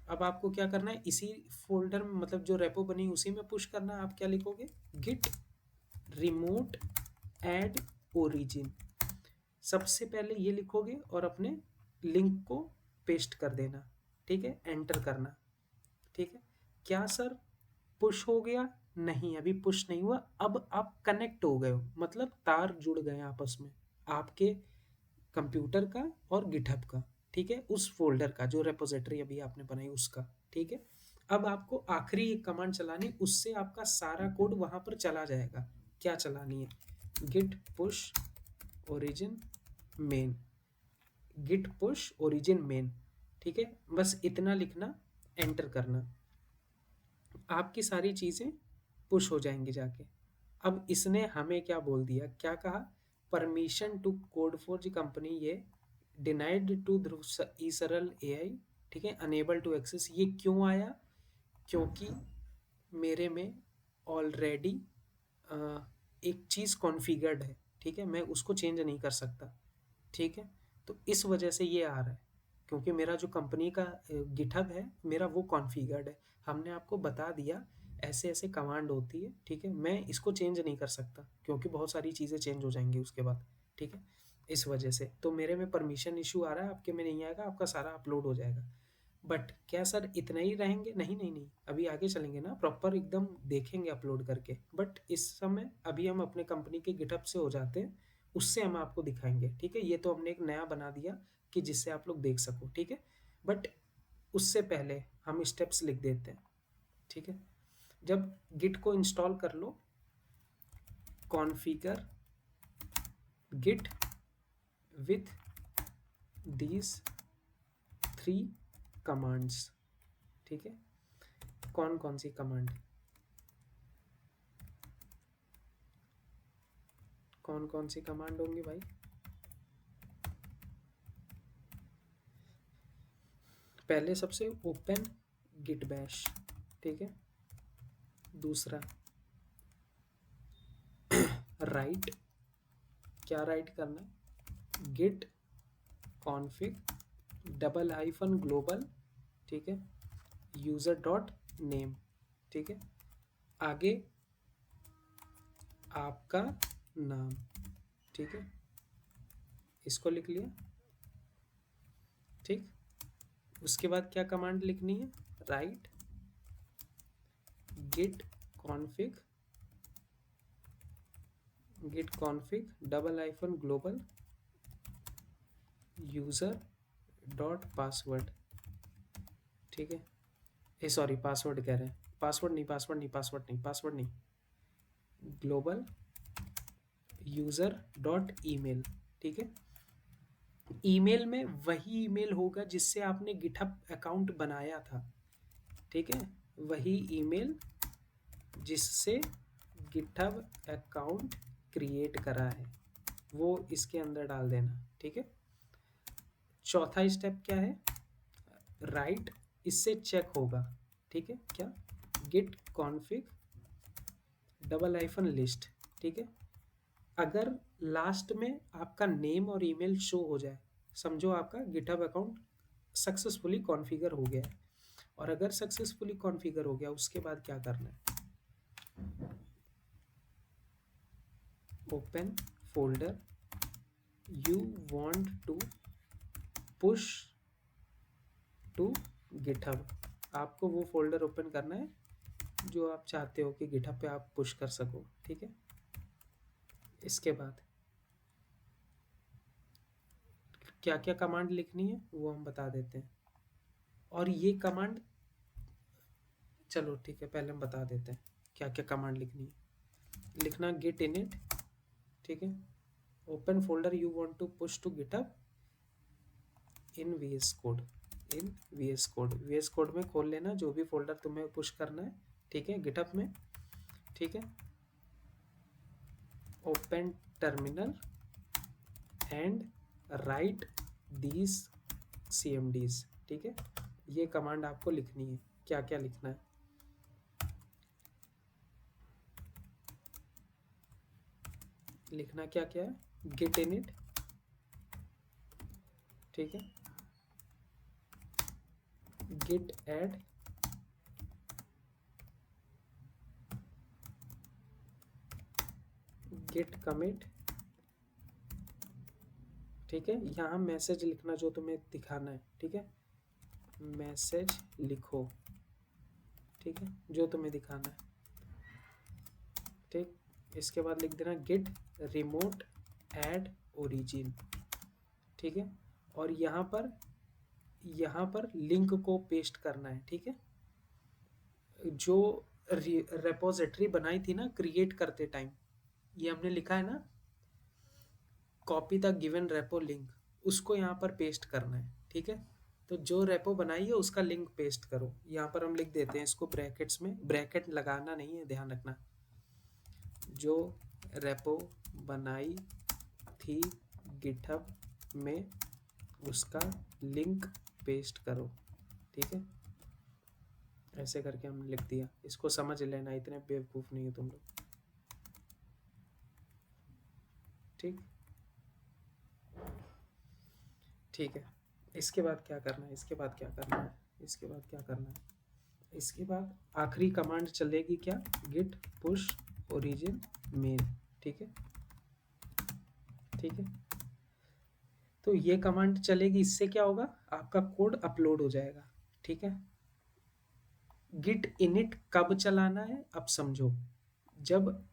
[SPEAKER 1] अब आपको क्या करना है, इसी फोल्डर में, मतलब जो रेपो बनी उसी में पुश करना है। आप क्या लिखोगे, गिट रिमोट एड ओरिजिन, सबसे पहले ये लिखोगे और अपने लिंक को पेस्ट कर देना, ठीक है, एंटर करना, ठीक है। क्या सर पुश हो गया, नहीं अभी पुश नहीं हुआ, अब आप कनेक्ट हो गए हो, मतलब तार जुड़ गए आपस में, आपके कंप्यूटर का और गिटहब का, ठीक है, उस फोल्डर का जो रेपोजिटरी अभी आपने बनाई उसका, ठीक है। अब आपको आखिरी एक कमांड चलानी, उससे आपका सारा कोड वहां पर चला जाएगा। क्या चलानी है, git push origin main, git push origin main, ठीक है। बस इतना लिखना, एंटर करना, आपकी सारी चीज़ें पुश हो जाएंगी जाके। अब इसने हमें क्या बोल दिया, क्या कहा, permission to code for the company ये डिनाइड टू ध्रुव ई सरल एआई, ठीक है, अनेबल टू एक्सेस। ये क्यों आया, क्योंकि मेरे में ऑलरेडी एक चीज़ कॉन्फ़िगर्ड है, ठीक है, मैं उसको चेंज नहीं कर सकता, ठीक है। तो इस वजह से ये आ रहा है, क्योंकि मेरा जो कंपनी का गिटहब है मेरा वो कॉन्फ़िगर्ड है। हमने आपको बता दिया ऐसे ऐसे कमांड होती है, ठीक है, मैं इसको चेंज नहीं कर सकता क्योंकि बहुत सारी चीज़ें चेंज हो जाएंगी उसके बाद, ठीक है। इस वजह से तो मेरे में परमिशन इशू आ रहा है, आपके में नहीं आएगा, आपका सारा अपलोड हो जाएगा। बट क्या सर इतना ही रहेंगे, नहीं नहीं नहीं, अभी आगे चलेंगे ना, प्रॉपर एकदम देखेंगे अपलोड करके। बट इस समय अभी हम अपने कंपनी के गिटहब से हो जाते हैं, उससे हम आपको दिखाएंगे, ठीक है। ये तो हमने एक नया बना दिया कि जिससे आप लोग देख सको, ठीक है। बट उससे पहले हम स्टेप्स लिख देते हैं, ठीक है। जब गिट को इंस्टॉल कर लो, configure Git with these 3 commands, ठीक है। कौन कौन सी कमांड, कौन कौन सी कमांड होंगी भाई, पहले सबसे ओपन गिट बैश, ठीक है। दूसरा राइट, क्या राइट करना है, git config double hyphen global, ठीक है, यूजर डॉट नेम, ठीक है। आगे आपका नाम, ठीक है, इसको लिख लिया, ठीक। उसके बाद क्या कमांड लिखनी है, write git config double hyphen global user dot password, ठीक है। ए सॉरी, पासवर्ड कह रहे हैं, पासवर्ड नहीं, ग्लोबल यूजर डॉट ईमेल, ठीक है। ईमेल में वही ईमेल होगा जिससे आपने गिटहब अकाउंट बनाया था, ठीक है, वही ईमेल जिससे गिटहब अकाउंट क्रिएट करा है वो इसके अंदर डाल देना, ठीक है। चौथा स्टेप क्या है, राइट, इससे चेक होगा, ठीक है, क्या, गिट कॉन्फिग -लिस्ट, ठीक है। अगर लास्ट में आपका नेम और ईमेल शो हो जाए, समझो आपका गिटहब अकाउंट सक्सेसफुली कॉन्फ़िगर हो गया है। और अगर सक्सेसफुली कॉन्फ़िगर हो गया उसके बाद क्या करना है, open folder you want to push to GitHub, आपको वो फोल्डर ओपन करना है जो आप चाहते हो कि गिटहब पे आप पुश कर सको, ठीक है। इसके बाद क्या क्या कमांड लिखनी है वो हम बता देते हैं। और ये कमांड, चलो ठीक है, पहले हम बता देते हैं क्या क्या कमांड लिखनी है। लिखना गिट इनिट, ठीक है, open folder you want to push to GitHub in VS code, in VS code, VS code में खोल लेना जो भी फोल्डर तुम्हें पुश करना है, ठीक है, गिटहब में, ठीक है। Open terminal and right these CMDs, ठीक है। ये कमांड आपको लिखनी है। क्या क्या लिखना है, लिखना क्या क्या है, गिट इनिट, ठीक है, गिट ऐड, गिट कमिट, ठीक है। यहाँ मैसेज लिखना जो तुम्हें दिखाना है, ठीक है, मैसेज लिखो, ठीक है, जो तुम्हें दिखाना है, ठीक। इसके बाद लिख देना गिट रिमोट ऐड ओरिजिन, ठीक है। और यहाँ पर लिंक को पेस्ट करना है, ठीक है। जो रेपोजिटरी बनाई थी ना क्रिएट करते टाइम, ये हमने लिखा है ना, copy the given repo link, उसको यहाँ पर पेस्ट करना है, ठीक है। तो जो रेपो बनाई है उसका लिंक पेस्ट करो। यहाँ पर हम लिख देते हैं इसको ब्रैकेट्स में, ब्रैकेट लगाना नहीं है, ध्यान रखना, जो रेपो बनाई थी गिटहब में उसका लिंक पेस्ट करो, ठीक है। ऐसे करके हमने लिख दिया, इसको समझ लेना, इतने बेवकूफ़ नहीं हो तुम लोग, ठीक, ठीक है। इसके बाद क्या करना है, इसके बाद क्या करना है, इसके बाद क्या करना है, इसके बाद आखिरी कमांड चलेगी क्या, गिट पुश ओरिजिन मेन, ठीक है, ठीक है। तो ये कमांड चलेगी, इससे क्या होगा, आपका कोड अपलोड हो जाएगा, ठीक है। गिट इनिट कब चलाना है, अब समझो, जब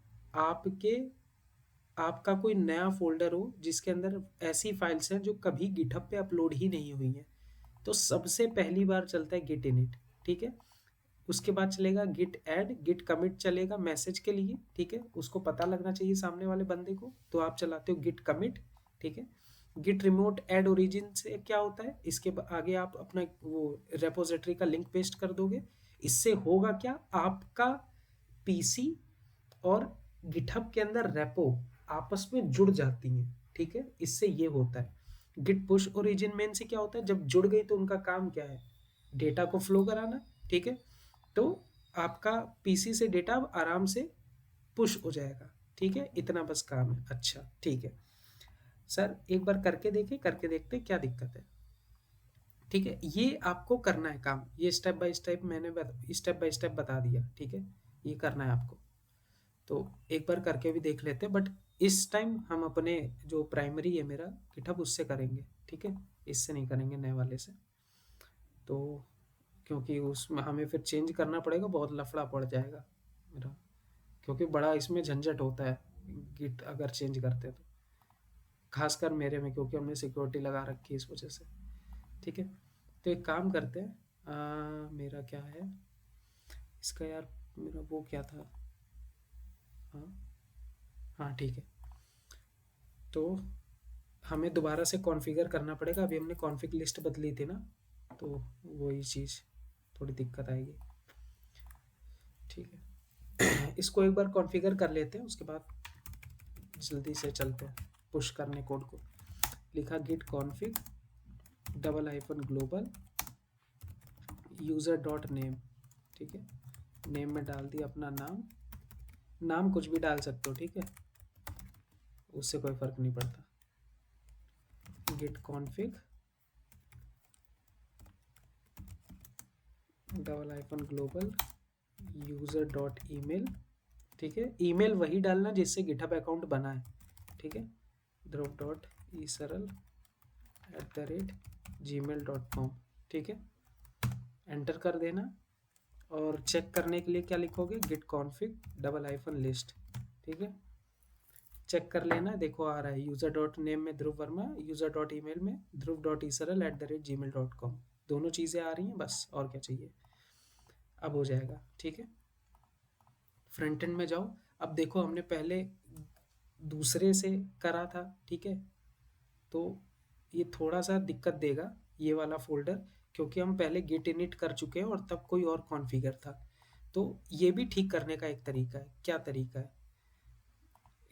[SPEAKER 1] आपका कोई नया फोल्डर हो जिसके अंदर ऐसी फाइल्स हैं जो कभी गिटहब पे अपलोड ही नहीं हुई हैं, तो सबसे पहली बार चलता है गिट इनिट, ठीक है। उसके बाद चलेगा गिट ऐड, गिट कमिट चलेगा मैसेज के लिए, ठीक है, उसको पता लगना चाहिए सामने वाले बंदे को, तो आप चलाते हो गिट कमिट, ठीक है। गिट रिमोट ऐड ओरिजिन से क्या होता है, इसके आगे आप अपना वो रेपोजिटरी का लिंक पेस्ट कर दोगे। इससे होगा क्या, आपका पीसी और गिटहब के अंदर रेपो आपस में जुड़ जाती हैं, ठीक है, इससे ये होता है। गिट पुश ओरिजिन मेन से क्या होता है, जब जुड़ गई तो उनका काम क्या है, डेटा को फ्लो कराना, ठीक है। तो आपका पीसी से डेटा आराम से पुश हो जाएगा, ठीक है, इतना बस काम है। अच्छा ठीक है सर, एक बार करके देखें, करके देखते क्या दिक्कत है, ठीक है। ये आपको करना है काम, ये स्टेप बाय स्टेप मैंने स्टेप बाय स्टेप बता दिया, ठीक है, ये करना है आपको। तो एक बार करके भी देख लेते हैं, बट इस टाइम हम अपने जो प्राइमरी है मेरा गिटहब उससे करेंगे, ठीक है, इससे नहीं करेंगे नए वाले से, तो क्योंकि उसमें हमें फिर चेंज करना पड़ेगा, बहुत लफड़ा पड़ जाएगा मेरा, क्योंकि बड़ा इसमें झंझट होता है गिट अगर चेंज करते हैं तो, खासकर मेरे में, क्योंकि हमने सिक्योरिटी लगा रखी है इस वजह से, ठीक है। तो एक काम करते हैं, मेरा क्या है इसका यार, मेरा वो क्या था, हाँ हाँ ठीक है। तो हमें दोबारा से कॉन्फ़िगर करना पड़ेगा, अभी हमने कॉन्फ़िग लिस्ट बदली थी ना, तो वही चीज़ थोड़ी दिक्कत आएगी, ठीक है। इसको एक बार कॉन्फ़िगर कर लेते हैं, उसके बाद जल्दी से चलते हैं पुश करने कोड को। लिखा git config _global user dot name, ठीक है। नेम में डाल दिया अपना नाम, नाम कुछ भी डाल सकते हो, ठीक है, उससे कोई फ़र्क नहीं पड़ता। git config _global user dot email, ठीक है। ईमेल वही डालना जिससे गिटहब अकाउंट बना है, ठीक है। ध्रुव डॉट isarl@gmail.com, ठीक है। एंटर कर देना और चेक करने के लिए क्या लिखोगे, गिट कॉन्फिग _list, ठीक है। चेक कर लेना, देखो आ रहा है यूज़र डॉट नेम में ध्रुव वर्मा, यूज़र डॉट ईमेल में ध्रुव.isarl@gmail.com, दोनों चीज़ें आ रही हैं, बस और क्या चाहिए। अब हो जाएगा, ठीक है। फ्रंट एंड में जाओ। अब देखो हमने पहले दूसरे से करा था, ठीक है, तो ये थोड़ा सा दिक्कत देगा ये वाला फोल्डर, क्योंकि हम पहले गिट इनिट कर चुके हैं और तब कोई और कॉन्फ़िगर था। तो ये भी ठीक करने का एक तरीका है। क्या तरीका है,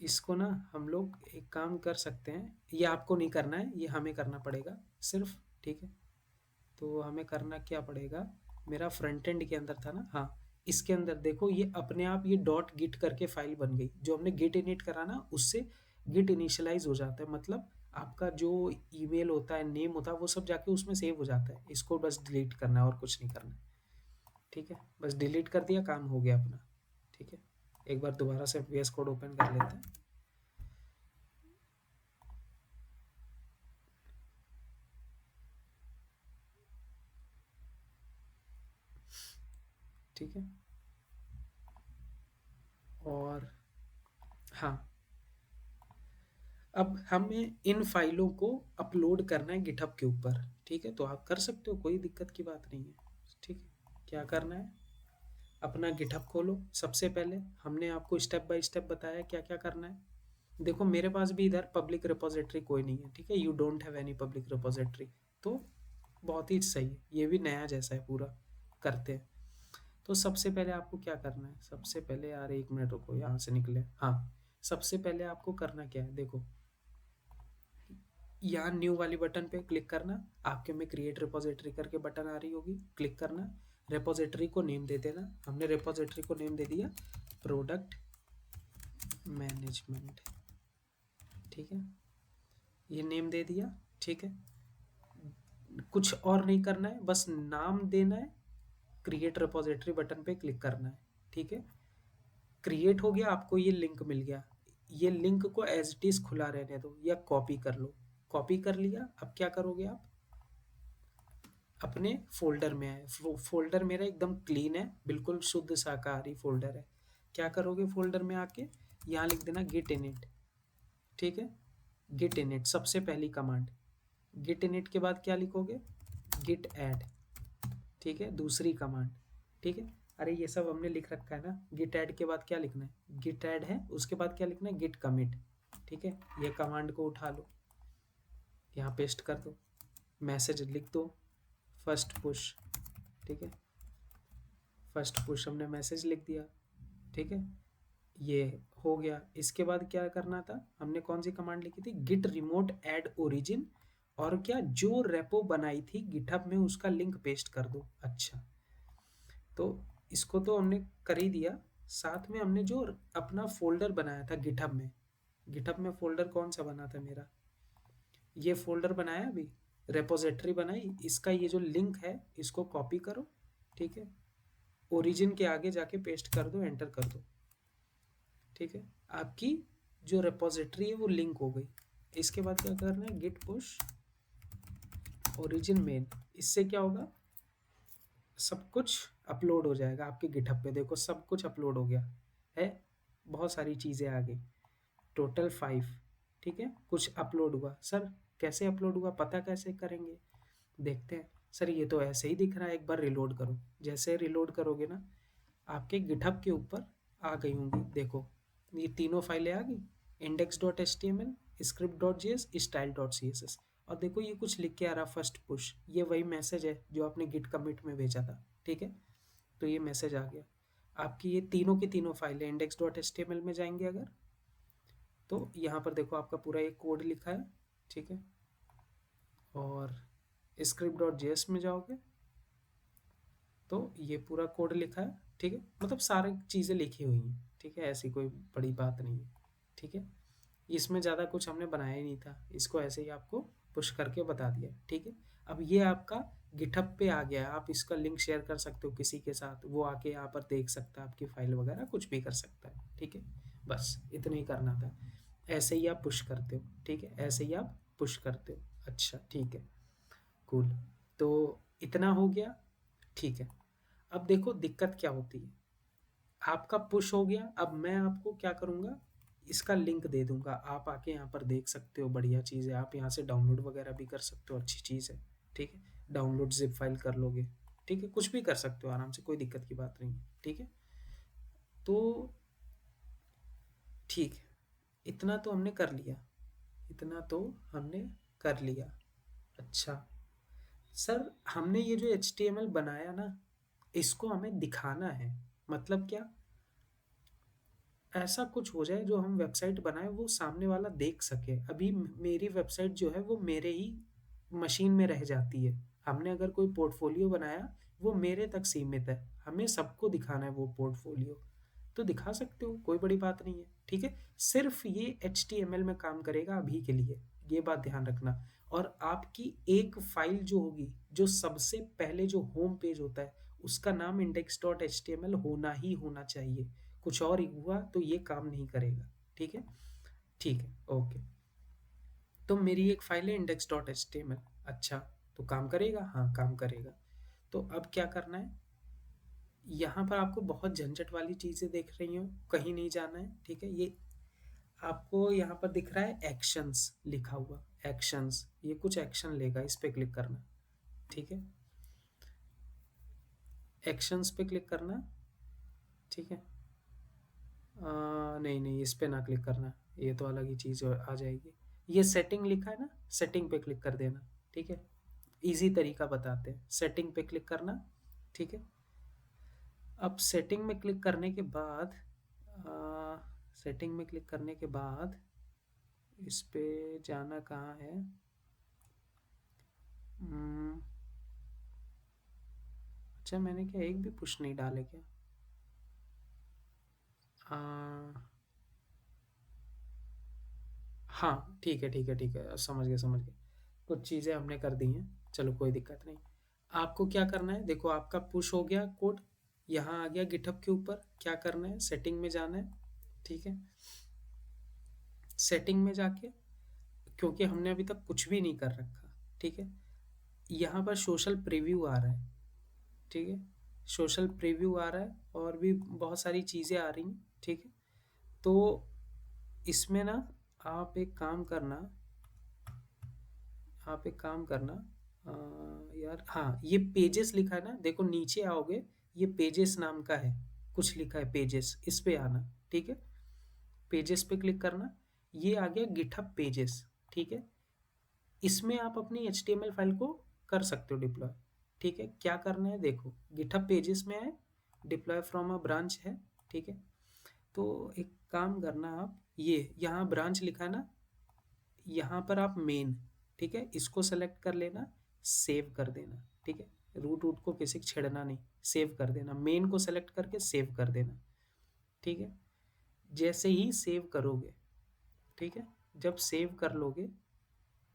[SPEAKER 1] इसको ना हम लोग एक काम कर सकते हैं, ये आपको नहीं करना है, ये हमें करना पड़ेगा सिर्फ, ठीक है। तो हमें करना क्या पड़ेगा, मेरा फ्रंट एंड के अंदर था ना, हाँ, इसके अंदर देखो ये अपने आप ये डॉट गिट करके फाइल बन गई, जो हमने गिट इनिट करा ना उससे गिट इनिशियलाइज हो जाता है, मतलब आपका जो ईमेल होता है, नेम होता है, वो सब जाके उसमें सेव हो जाता है। इसको बस डिलीट करना है और कुछ नहीं करना है, ठीक है। बस डिलीट कर दिया, काम हो गया अपना, ठीक है। एक बार दोबारा से VS कोड ओपन कर लेते हैं, ठीक है। और हाँ, अब हमें इन फाइलों को अपलोड करना है गिटहब के ऊपर, ठीक है। तो आप कर सकते हो, कोई दिक्कत की बात नहीं है, ठीक है। क्या करना है, अपना गिटहब खोलो। सबसे पहले हमने आपको स्टेप बाय स्टेप बताया क्या क्या करना है। देखो मेरे पास भी इधर पब्लिक रिपोजिटरी कोई नहीं है, ठीक है, you don't have any public repository, तो बहुत ही सही है, ये भी नया जैसा है पूरा, करते हैं। तो सबसे पहले आपको क्या करना है, सबसे पहले यार एक मिनट रुको, यहाँ से निकले, हाँ, सबसे पहले आपको करना क्या है, देखो यहाँ न्यू वाली बटन पे क्लिक करना, आपके में क्रिएट रिपोजिटरी करके बटन आ रही होगी, क्लिक करना, रिपोजिटरी को नेम दे देना। हमने रिपोजिटरी को नेम दे दिया प्रोडक्ट मैनेजमेंट, ठीक है, ये नेम दे दिया, ठीक है। कुछ और नहीं करना है, बस नाम देना है, क्रिएट रिपोजिटरी बटन पे क्लिक करना है, ठीक है। क्रिएट हो गया, आपको ये लिंक मिल गया, ये लिंक को एज इट इज खुला रहने दो या कॉपी कर लो। कॉपी कर लिया, अब क्या करोगे आप, अपने फोल्डर में है, फोल्डर मेरा एकदम क्लीन है, बिल्कुल शुद्ध शाकाहारी फोल्डर है। क्या करोगे, फोल्डर में आके यहाँ लिख देना गिट इनिट, ठीक है। गिट इनिट सबसे पहली कमांड, गिट इनिट के बाद क्या लिखोगे, गिट ऐड, ठीक है, दूसरी कमांड, ठीक है। अरे ये सब हमने लिख रखा है ना, गिट ऐड के बाद क्या लिखना है, गिट ऐड है, उसके बाद क्या लिखना है, गिट कमिट, ठीक है। ये कमांड को उठा लो, यहाँ पेस्ट कर दो, मैसेज लिख दो फर्स्ट पुश, ठीक है। फर्स्ट पुश हमने मैसेज लिख दिया, ठीक है, ये हो गया। इसके बाद क्या करना था, हमने कौन सी कमांड लिखी थी, गिट रिमोट ऐड ओरिजिन, और क्या, जो रेपो बनाई थी गिटहब में उसका लिंक पेस्ट कर दो। अच्छा, तो इसको तो हमने कर ही दिया, साथ में हमने जो अपना फोल्डर बनाया था गिटहब में, गिटहब में फोल्डर कौन सा बना था मेरा, ये फोल्डर बनाया अभी, रेपोजिटरी बनाई, इसका ये जो लिंक है इसको कॉपी करो, ठीक है, ओरिजिन के आगे जाके पेस्ट कर दो, एंटर कर दो, ठीक है। आपकी जो रेपोजिटरी है वो लिंक हो गई। इसके बाद क्या करना है, गिट पुश ओरिजिन मेन, इससे क्या होगा, सब कुछ अपलोड हो जाएगा आपके गिटहब पे। देखो सब कुछ अपलोड हो गया है, बहुत सारी चीज़ें आ गई, टोटल 5, ठीक है। कुछ अपलोड हुआ, सर कैसे अपलोड हुआ, पता कैसे करेंगे, देखते हैं। सर ये तो ऐसे ही दिख रहा है, एक बार रिलोड करो। जैसे रिलोड करोगे ना, आपके गिटहब के ऊपर आ गई होंगी, देखो ये तीनों फाइलें आ गई, index.html, script.js, style.css, और देखो ये कुछ लिख के आ रहा फर्स्ट पुश, ये वही मैसेज है जो आपने गिट कमिट में भेजा था, ठीक है। तो ये मैसेज आ गया। आपकी ये तीनों की तीनों फाइलें index.html में जाएंगे अगर, तो यहाँ पर देखो आपका पूरा एक कोड लिखा है, ठीक है। और script.js में जाओगे तो ये पूरा कोड लिखा है, ठीक है। मतलब सारी चीज़ें लिखी हुई हैं, ठीक है, ऐसी कोई बड़ी बात नहीं है, ठीक है। इसमें ज़्यादा कुछ हमने बनाया ही नहीं था, इसको ऐसे ही आपको पुश करके बता दिया, ठीक है। अब ये आपका गिटहब पे आ गया है, आप इसका लिंक शेयर कर सकते हो किसी के साथ, वो आके यहाँ पर देख सकता है आपकी फाइल वगैरह, कुछ भी कर सकता है, ठीक है। बस इतना ही करना था। ऐसे ही आप पुश करते हो, ठीक है, ऐसे ही आप पुश करते हो। अच्छा, ठीक है, कूल। तो इतना हो गया, ठीक है। अब देखो दिक्कत क्या होती है, आपका पुश हो गया। अब मैं आपको क्या करूँगा, इसका लिंक दे दूंगा, आप आके यहाँ पर देख सकते हो, बढ़िया चीज़ है, आप यहाँ से डाउनलोड वगैरह भी कर सकते हो, अच्छी चीज़ है, ठीक है। डाउनलोड जिप फाइल कर लोगे, ठीक है, कुछ भी कर सकते हो आराम से, कोई दिक्कत की बात नहीं है, ठीक है। तो ठीक है, इतना तो हमने कर लिया, इतना तो हमने कर लिया। अच्छा सर, हमने ये जो HTML बनाया ना, इसको हमें दिखाना है, मतलब क्या, ऐसा कुछ हो जाए जो हम वेबसाइट बनाए वो सामने वाला देख सके। अभी मेरी वेबसाइट जो है वो मेरे ही मशीन में रह जाती है, हमने अगर कोई पोर्टफोलियो बनाया वो मेरे तक सीमित है, हमें सबको दिखाना है वो पोर्टफोलियो, तो दिखा सकते हो, कोई बड़ी बात नहीं है, ठीक है। सिर्फ ये HTML में काम करेगा अभी के लिए, ये बात ध्यान रखना। और आपकी एक फाइल जो होगी, जो सबसे पहले जो होम पेज होता है, उसका नाम index.html होना ही होना चाहिए, कुछ और हुआ तो ये काम नहीं करेगा, ठीक है। ठीक है, ओके। तो मेरी एक फाइल है index.html, अच्छा, तो काम करेगा, हाँ काम करेगा। तो अब क्या करना है, यहाँ पर आपको बहुत झंझट वाली चीज़ें देख रही हो, कहीं नहीं जाना है, ठीक है। ये आपको यहाँ पर दिख रहा है एक्शंस लिखा हुआ, एक्शंस, ये कुछ एक्शन लेगा, इस पे क्लिक करना, ठीक है। एक्शंस पे क्लिक करना, ठीक है। नहीं नहीं, इस पे ना क्लिक करना, ये तो अलग ही चीज़ आ जाएगी। ये सेटिंग लिखा है ना, सेटिंग पे क्लिक कर देना, ठीक है। इजी तरीका बताते हैं, सेटिंग पे क्लिक करना, ठीक है। अब सेटिंग में क्लिक करने के बाद सेटिंग में क्लिक करने के बाद इस पे जाना कहाँ है, हम्म, अच्छा मैंने क्या एक भी पुश नहीं डाले क्या, आ, हाँ ठीक है ठीक है ठीक है, समझ गए समझ गए, कुछ चीज़ें हमने कर दी हैं, चलो कोई दिक्कत नहीं। आपको क्या करना है, देखो आपका पुश हो गया कोड, यहाँ आ गया गिटहब के ऊपर, क्या करना है, सेटिंग में जाना है, ठीक है। सेटिंग में जाके, क्योंकि हमने अभी तक कुछ भी नहीं कर रखा, ठीक है, यहाँ पर सोशल प्रीव्यू आ रहा है, ठीक है, सोशल प्रीव्यू आ रहा है, और भी बहुत सारी चीज़ें आ रही हैं, ठीक है। तो इसमें ना आप एक काम करना, आप एक काम करना, अ, यार हाँ, ये पेजेस लिखा है ना, देखो नीचे आओगे, ये पेजेस नाम का है, कुछ लिखा है पेजेस, इस पे आना, ठीक है। पेजेस पे क्लिक करना, ये आ गया गिटहब पेजेस, ठीक है। इसमें आप अपनी HTML फाइल को कर सकते हो डिप्लॉय, ठीक है। क्या करना है, देखो गिटहब पेजेस में है, डिप्लॉय फ्रॉम अ ब्रांच है, ठीक है। तो एक काम करना, आप ये यहाँ ब्रांच लिखा है ना, यहाँ पर आप मेन, ठीक है, इसको सेलेक्ट कर लेना, सेव कर देना, ठीक है। रूट रूट को किसी को छेड़ना नहीं, सेव कर देना, मेन को सेलेक्ट करके सेव कर देना, ठीक है। जैसे ही सेव करोगे, ठीक है, जब सेव कर लोगे,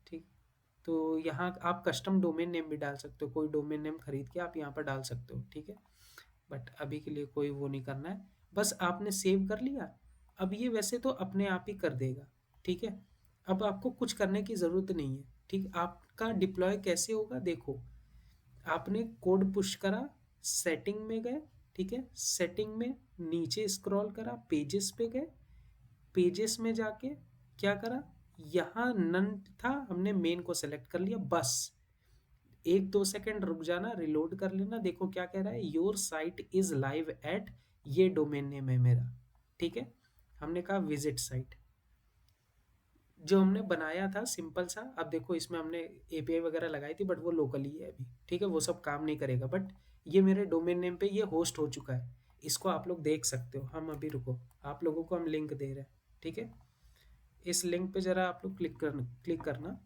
[SPEAKER 1] ठीक, तो यहाँ आप कस्टम डोमेन नेम भी डाल सकते हो, कोई डोमेन नेम खरीद के आप यहाँ पर डाल सकते हो, ठीक है। बट अभी के लिए कोई वो नहीं करना है, बस आपने सेव कर लिया। अब ये वैसे तो अपने आप ही कर देगा, ठीक है। अब आपको कुछ करने की ज़रूरत नहीं है, ठीक। आपका डिप्लॉय कैसे होगा, देखो आपने कोड पुश करा, सेटिंग में गए, ठीक है, सेटिंग में नीचे स्क्रॉल करा, पेजेस पे गए, पेजेस में जाके क्या करा, यहाँ नन था, हमने मेन को सेलेक्ट कर लिया, बस 1-2 सेकंड रुक जाना, रिलोड कर लेना, देखो क्या कह रहा है, your site is live at, ये डोमेन नेम है मेरा, ठीक है। हमने कहा विजिट साइट, जो हमने बनाया था सिंपल सा, अब देखो इसमें हमने API वगैरह लगाई थी, बट वो लोकली है अभी, ठीक है, वो सब काम नहीं करेगा, बट ये मेरे डोमेन नेम पे ये होस्ट हो चुका है। इसको आप लोग देख सकते हो। हम अभी रुको, आप लोगों को हम लिंक दे रहे हैं, ठीक है। इस लिंक पे जरा आप लोग क्लिक करना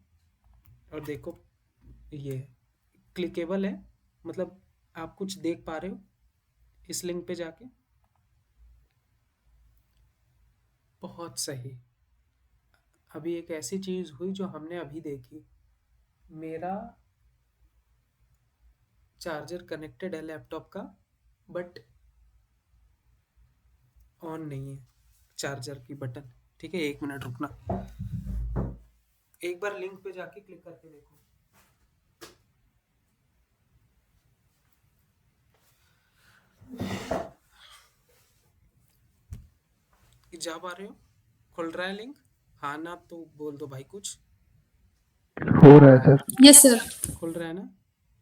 [SPEAKER 1] और देखो, ये क्लिकेबल है, मतलब आप कुछ देख पा रहे हो इस लिंक पे जाके? बहुत सही। अभी एक ऐसी चीज हुई जो हमने अभी देखी। मेरा चार्जर कनेक्टेड है लैपटॉप का, बट ऑन नहीं है चार्जर की बटन। ठीक है, 1 मिनट रुकना, एक बार लिंक पे जाके क्लिक करके देखो। जा पा रहे हो? खुल रहा है लिंक? हाँ ना तो बोल दो भाई कुछ।
[SPEAKER 2] हो रहा है सर।
[SPEAKER 3] Yes sir.
[SPEAKER 1] खुल रहा है ना?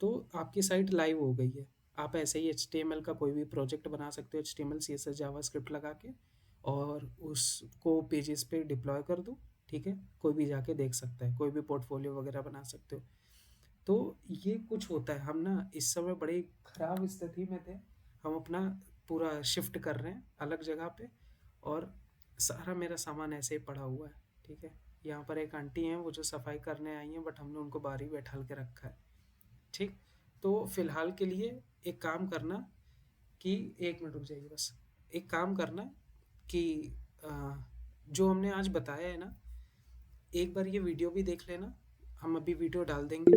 [SPEAKER 1] तो आपकी साइट लाइव हो गई है। आप ऐसे ही HTML का कोई भी प्रोजेक्ट बना सकते हो, HTML CSS जावास्क्रिप्ट लगा के, और उसको पेजेस पे डिप्लॉय कर दो। ठीक है, कोई भी जाके देख सकता है, कोई भी पोर्टफोलियो वगैरह बना सकते हो। तो ये कुछ होता है। हम ना इस समय बड़े खराब स्थिति में थे। हम अपना पूरा शिफ्ट कर रहे हैं अलग जगह पे, और सारा मेरा सामान ऐसे ही पड़ा हुआ है। ठीक है, यहाँ पर एक आंटी हैं वो जो सफाई करने आई हैं, बट हमने उनको बाहर ही बैठा के रखा है। ठीक, तो फिलहाल के लिए एक काम करना कि 1 मिनट रुक जाइए बस। एक काम करना कि अ, जो हमने आज बताया है ना, एक बार ये वीडियो भी देख लेना। हम अभी वीडियो डाल देंगे।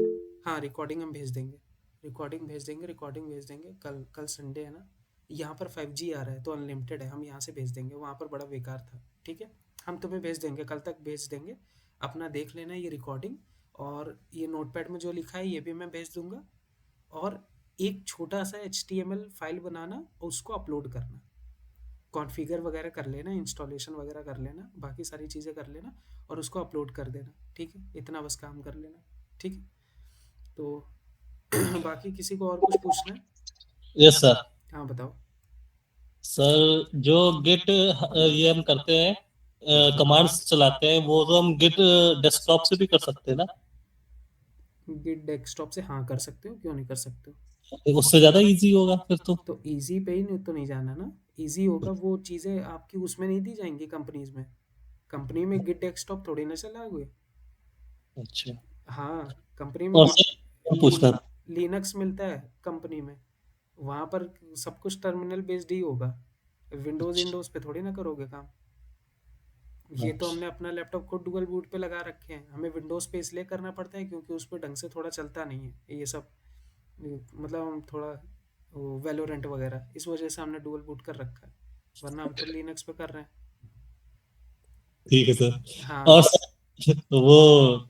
[SPEAKER 1] हाँ, रिकॉर्डिंग हम भेज देंगे, रिकॉर्डिंग भेज देंगे। कल कल संडे है ना, यहाँ पर 5G आ रहा है तो अनलिमिटेड है, हम यहाँ से भेज देंगे। वहाँ पर बड़ा बेकार था। ठीक है, हम तुम्हें भेज देंगे, कल तक भेज देंगे। अपना देख लेना ये रिकॉर्डिंग, और ये नोटपैड में जो लिखा है ये भी मैं भेज दूंगा। और एक छोटा सा HTML फाइल बनाना और उसको अपलोड करना। कॉन्फ़िगर वगैरह कर लेना, इंस्टॉलेशन वगैरह कर लेना, बाकी सारी चीज़ें कर लेना, और उसको अपलोड कर देना। ठीक है, इतना बस काम कर लेना। ठीक है, तो बाकी किसी को और कुछ पूछना है?
[SPEAKER 2] Yes sir.
[SPEAKER 1] हाँ बताओ।
[SPEAKER 2] सर जो गिट ये हम करते हैं, कमांड्स चलाते हैं, वो तो हम गिट डेस्कटॉप से भी कर सकते हैं ना?
[SPEAKER 1] गिट डेस्कटॉप से हाँ कर सकते हो, क्यों नहीं कर सकते हो।
[SPEAKER 2] उससे ज्यादा इजी होगा फिर तो।
[SPEAKER 1] तो इजी पे ही नहीं तो नहीं जाना ना। इजी होगा, वो चीज़ें आपकी उसमें नहीं दी जाएंगी कंपनीज में। कंपनी में गिट डेस्कटॉप थोड़ी ना चलाओगे।
[SPEAKER 2] अच्छा।
[SPEAKER 1] हाँ, कंपनी
[SPEAKER 2] और
[SPEAKER 1] में
[SPEAKER 2] सर
[SPEAKER 1] ली
[SPEAKER 2] पूछना था।
[SPEAKER 1] लिनक्स मिलता है कंपनी में। वहाँ पर सब कुछ टर्मिनल बेस्ड ही होगा। विंडोज़
[SPEAKER 2] अच्छा।
[SPEAKER 1] विंडोज़ पे थोड़ी ना करोगे काम। ये तो हमने अपना लैपटॉप खुद डुअल बूट पे लगा रखे हैं। हमें विंडोज़ पे इसलिए करना पड़ता है क्योंकि उस पे ढंग से थोड़ा चलता नहीं है ये सब। मतलब हम थोड़ा वैलोरेंट वगैरह, इस वजह से हमने डुअल बूट कर रखा है, वरना हम तो लिनक्स पे कर रहे हैं।
[SPEAKER 2] ठीक है सर। और
[SPEAKER 1] हाँ।
[SPEAKER 2] सर वो,